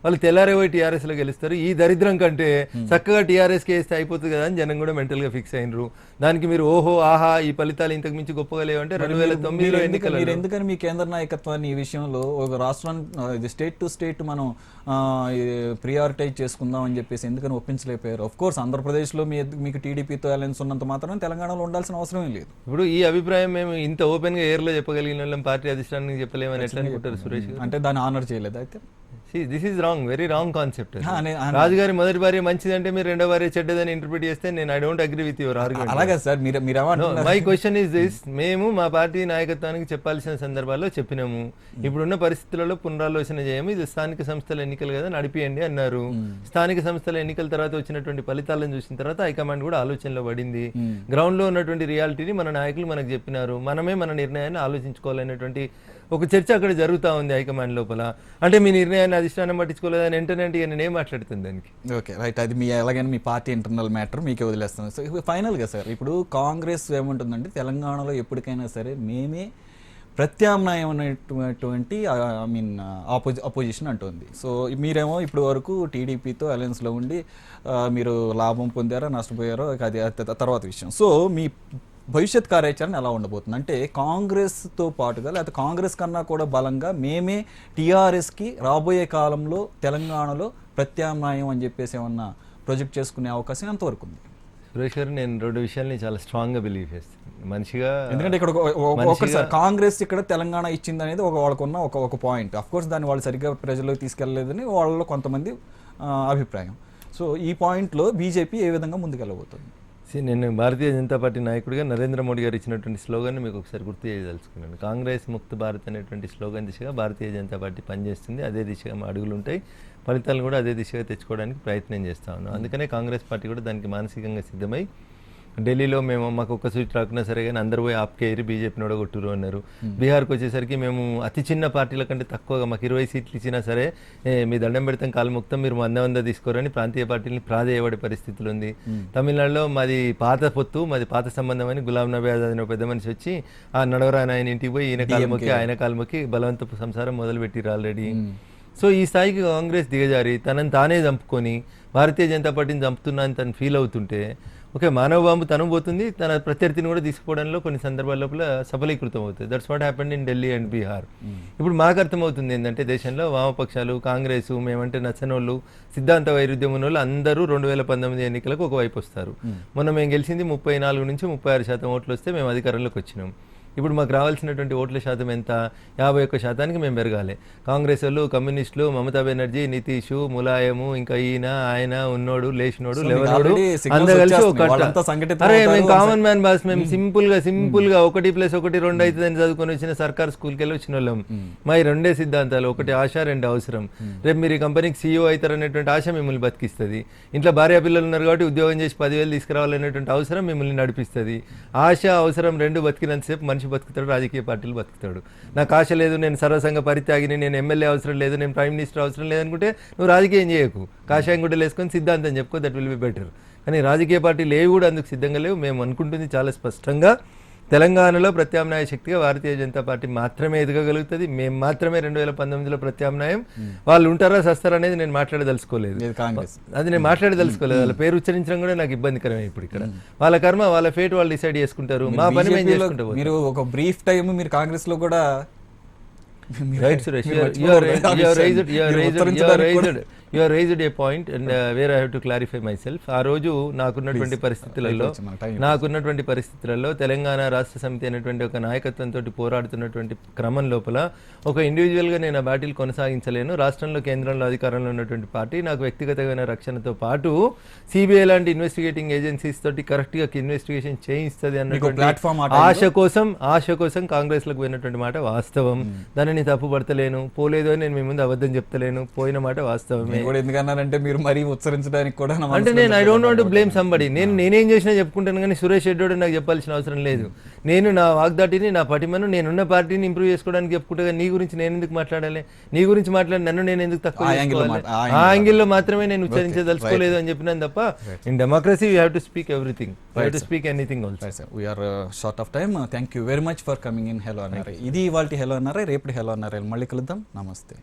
వాళ్ళు తెల్లారే పోయి టీఆర్ఎస్ లో గెలుస్తారు. ఈ దరిద్రం కంటే చక్కగా టీఆర్ఎస్ కి వేస్తే అయిపోతుంది కదా అని జనం కూడా మెంటల్ గా ఫిక్స్ అయినరు. దానికి మీరు ఓహో ఆహా ఈ ఫలితాలు ఇంతకు మించి గొప్పగా లేవంటే 2009లో ఎన్నికలు. మీరు ఎందుకని మీ కేంద్ర నాయకత్వాన్ని ఈ విషయంలో ఒక రాష్ట్రాన్ని స్టేట్ టు స్టేట్ మనం ప్రియారిటైజ్ చేసుకుందాం అని చెప్పేసి ఎందుకని ఒప్పించలేకపోయారు? ఆఫ్ కోర్స్ ఆంధ్రప్రదేశ్లో మీకు టీడీపీతో అలయన్స్ ఉన్నంత మాత్రం తెలంగాణలో ఉండాల్సిన అవసరం లేదు. ఇప్పుడు ఈ అభిప్రాయం మేము ఇంత ఓపెన్ గా ఎయిర్ లో చెప్పగలిగిన వాళ్ళం పార్టీ అధిష్టానానికి చెప్పలేమని ఎట్లా అనుకుంటారు సురేష్? అంటే దాన్ని ఆనర్ చేయలేదు అయితే. This is wrong, very wrong concept. రాజుగారి మొదటి భార్య మంచిదంటే మీరు రెండో భార్య చెడ్డదని ఇంటర్ప్రిట్ చేస్తే నేను I don't agree with your argument. అలాగే sir, my question is this, మేము మా పార్టీ నాయకత్వానికి చెప్పాల్సిన సందర్భాల్లో చెప్పినాము. ఇప్పుడున్న పరిస్థితులలో పునరాలోచన చేయము, ఇది స్థానిక సంస్థల ఎన్నికలు కదా నడిపియండి అన్నారు. స్థానిక సంస్థల ఎన్నికల తర్వాత వచ్చినటువంటి ఫలితాలను చూసిన తర్వాత హైకమాండ్ కూడా ఆలోచనలో పడింది. గ్రౌండ్ లో ఉన్నటువంటి రియాలిటీని మన నాయకులు మనకు చెప్పినారు. మనమే మన నిర్ణయాన్ని ఆలోచించుకోవాలనేటువంటి ఒక చర్చ అక్కడ జరుగుతూ ఉంది హైకమాండ్ లోపల. అంటే మీ నిర్ణయాన్ని అధిష్టానం పట్టించుకోలేదని వెంటనే నేను ఏం మాట్లాడుతుంది దానికి? ఓకే రైట్, అది మీ ఎలాగైనా మీ పార్టీ ఇంటర్నల్ మ్యాటర్ మీకే వదిలేస్తాను. సో ఫైనల్గా సార్, ఇప్పుడు కాంగ్రెస్ ఏముంటుందంటే తెలంగాణలో ఎప్పటికైనా సరే మేమే ప్రత్యామ్నాయం అనేటువంటి అపోజిషన్ అంటుంది. సో మీరేమో ఇప్పుడు వరకు టీడీపీతో అలయన్స్లో ఉండి మీరు లాభం పొందారో నష్టపోయారో అది తర్వాత విషయం. సో మీ భవిష్యత్ కార్యాచరణ ఎలా ఉండబోతుంది? అంటే కాంగ్రెస్తో పాటుగా లేకపోతే కాంగ్రెస్ కన్నా కూడా బలంగా మేమే టీఆర్ఎస్కి రాబోయే కాలంలో తెలంగాణలో ప్రత్యామ్నాయం అని చెప్పేసి ఏమన్నా ప్రొజెక్ట్ చేసుకునే అవకాశం ఎంతవరకు ఉంది? సురేష్ గారు, నేను 2 విషయాల్ని చాలా స్ట్రాంగ్గా బిలీవ్ చేస్తాను మనిషిగా. ఎందుకంటే ఇక్కడ ఒకసారి కాంగ్రెస్ ఇక్కడ తెలంగాణ ఇచ్చింది అనేది వాళ్ళకున్న ఒక పాయింట్. అఫ్ కోర్స్ దాన్ని వాళ్ళు సరిగ్గా ప్రజల్లోకి తీసుకెళ్లలేదని వాళ్ళలో కొంతమంది అభిప్రాయం. సో ఈ పాయింట్లో బీజేపీ ఏ విధంగా ముందుకెళ్ళబోతుంది? నేను భారతీయ జనతా పార్టీ నాయకుడిగా నరేంద్ర మోడీ గారు ఇచ్చినటువంటి స్లోగన్ మీకు ఒకసారి గుర్తు చేయదలుచుకున్నాను. కాంగ్రెస్ ముక్త భారత్ అనేటువంటి స్లోగన్ దిశగా భారతీయ జనతా పార్టీ పనిచేస్తుంది. అదే దిశగా మా అడుగులు ఉంటాయి, ఫలితాలు కూడా అదే దిశగా తెచ్చుకోవడానికి ప్రయత్నం చేస్తా ఉన్నాం. అందుకనే కాంగ్రెస్ పార్టీ కూడా దానికి మానసికంగా సిద్ధమై ఢిల్లీలో మేము మాకు ఒక్క సీట్ రాకున్నా సరే కానీ అందరూ పోయి ఆప్కే ఏరి బీజేపీని ఓడగొట్టురు అన్నారు. బీహార్కి వచ్చేసరికి మేము అతి చిన్న పార్టీల కంటే తక్కువగా మాకు 20 సీట్లు ఇచ్చినా సరే మీ దండం పెడతాం కాలు ముక్తం మీరు 100 తీసుకోరని ప్రాంతీయ పార్టీని ప్రాధేయపడే పరిస్థితులు ఉంది. తమిళనాడులో మాది పాత పొత్తు, మాది పాత సంబంధం అని గులాం నబీ ఆజాద్ అనే పెద్ద మనిషి వచ్చి ఆ నడవరాని ఆయన ఇంటికి పోయి ఈయన కాలు మొక్కి ఆయన కాలు మొక్కి బలవంతపు సంసారం మొదలుపెట్టిరు ఆల్రెడీ. సో ఈ స్థాయికి కాంగ్రెస్ దిగజారి తనని తానే చంపుకొని భారతీయ జనతా పార్టీని చంపుతున్నా అని తను ఫీల్ అవుతుంటే ఓకే, మానవ బాంబు తను పోతుంది, తన ప్రత్యర్థిని కూడా తీసుకుపోవడంలో కొన్ని సందర్భాల లోపల సఫలీకృతం అవుతుంది. That's what happened in Delhi and Bihar. ఇప్పుడు మాకు అర్థమవుతుంది ఏంటంటే దేశంలో వామపక్షాలు, కాంగ్రెస్, మేమంటే నచ్చనోళ్ళు, సిద్ధాంత వైరుధ్యం ఉన్న వాళ్ళు అందరూ 2019 ఎన్నికలకు ఒకవైపు వస్తారు. మొన్న మేము గెలిచింది 34 నుంచి 36% ఓట్లు వస్తే మేము అధికారంలోకి వచ్చినాం. ఇప్పుడు మాకు రావాల్సినటువంటి ఓట్ల శాతం ఎంత? 51% మేము పెరగాలి. కాంగ్రెస్ వాళ్ళు, కమ్యూనిస్టులు, మమతా బెనర్జీ, నితీష్, ములాయము, ఇంకా ఈయన ఆయన ఉన్నోడు లేచినోడు లేవనోడు అందరూ కలిసి ఒక అరే మేము కామన్ మ్యాన్ బాస్, మేము సింపుల్ గా 1+1 2 అవుతుందని చదువుకొని వచ్చిన సర్కార్ స్కూల్కి వెళ్ళి వచ్చిన వాళ్ళం. మా ఈ రెండే సిద్ధాంతాలు, ఒకటి ఆశ, రెండు అవసరం. రేపు మీరు ఈ కంపెనీకి CEO అవుతారనేటువంటి ఆశ మిమ్మల్ని బతికిస్తుంది. ఇంట్లో భార్య పిల్లలు ఉన్నారు కాబట్టి ఉద్యోగం చేసి 10,000 తీసుకురావాలనేటువంటి అవసరం మిమ్మల్ని నడిపిస్తుంది. ఆశ, అవసరం రెండు బతికినంతసేపు మనిషి బతుకుతాడు, రాజకీయ పార్టీలు బతుకుతాడు. నాకు ఆశ లేదు, నేను సర్వసంగ పరిత్యాగిని, నేను ఎమ్మెల్యే అవసరం లేదు, నేను ప్రైమ్ మినిస్టర్ అవసరం లేదనుకుంటే నువ్వు రాజకీయం చేయకు, కాషాయం గుడ్డలు వేసుకొని సిద్ధాంతం చెప్పుకో, దట్ విల్ బి బెటర్. కానీ రాజకీయ పార్టీలు ఏవి కూడా అందుకు సిద్ధంగా లేవు. మేము అనుకుంటుంది చాలా స్పష్టంగా, తెలంగాణలో ప్రత్యామ్నాయ శక్తిగా భారతీయ జనతా పార్టీ మాత్రమే ఎదగగలుగుతుంది. మేము మాత్రమే 2019లో ప్రత్యామ్నాయం. వాళ్ళు ఉంటారా సస్తారా అనేది నేను మాట్లాడదలుచుకోలేదు. అది నేను మాట్లాడదలుచుకోలేదు. వాళ్ళ పేరు ఉచ్చరించడం కూడా నాకు ఇబ్బందికరమే. ఇప్పుడు ఇక్కడ వాళ్ళ కర్మ, వాళ్ళ ఫేట్ వాళ్ళు డిసైడ్ చేసుకుంటారు. మా పని మేము చేసుకుంటాం. మీరు ఒక బ్రీఫ్ టైం మీరు కాంగ్రెస్ లో కూడా right Suresh, you have raised a point and where I have to clarify myself. ఆ రోజు నాకున్నటువంటి పరిస్థితులలో తెలంగాణ రాష్ట్ర సమితి అనేటువంటి ఒక నాయకత్వంతో పోరాడుతున్నటువంటి క్రమం లోపల ఒక ఇండివిజువల్గా నేను ఆ బ్యాటిల్ కొనసాగించలేను. రాష్ట్రంలో, కేంద్రంలో అధికారంలో ఉన్నటువంటి పార్టీ నాకు వ్యక్తిగతమైన రక్షణతో పాటు సిబిఐ లాంటి ఇన్వెస్టిగేటింగ్ ఏజెన్సీస్ తోటి కరెక్ట్గా ఇన్వెస్టిగేషన్ చేయిస్తుంది అన్నటువంటి ఆశ కోసం కాంగ్రెస్లకు పోయినటువంటి మాట వాస్తవం. దానిని తప్పుపడతలేను, పోలేదు అని నేను మీ ముందు అబద్ధం చెప్తలేను, పోయిన మాట వాస్తవమే. ఎందుకన్నారంటే మీరు మరీ ఉచ్చరించడానికి కూడా అంటే నేను I don't want to blame somebody. నేనేం చేసినా చెప్పుకుంటాను, కానీ సురేష్ రెడ్డి నాకు చెప్పాల్సిన అవసరం లేదు. నేను నా వాగ్దాటిని, నా పటిమను, నేనున్న పార్టీని ఇంప్రూవ్ చేసుకోవడానికి చెప్పుకుంటా. నీ గురించి నేను ఎందుకు మాట్లాడాలి? నీ గురించి మాట్లాడి నన్ను నేను ఎందుకు తక్కువ చేసుకోవాలి? ఆ యాంగిల్లో మాత్రమే నేను ఉచ్చరించదలుచుకోలేదు అని చెప్పినాను తప్ప, in democracy you have to speak everything, you have to speak anything also. We are short of time. Thank you very much for coming in. Hello అన్నారే. ఇది ఇవాల్టి హెలో అన్నారే. రేపటి హెలో అన్నారే. మళ్ళీ కలుద్దాం. నమస్తే.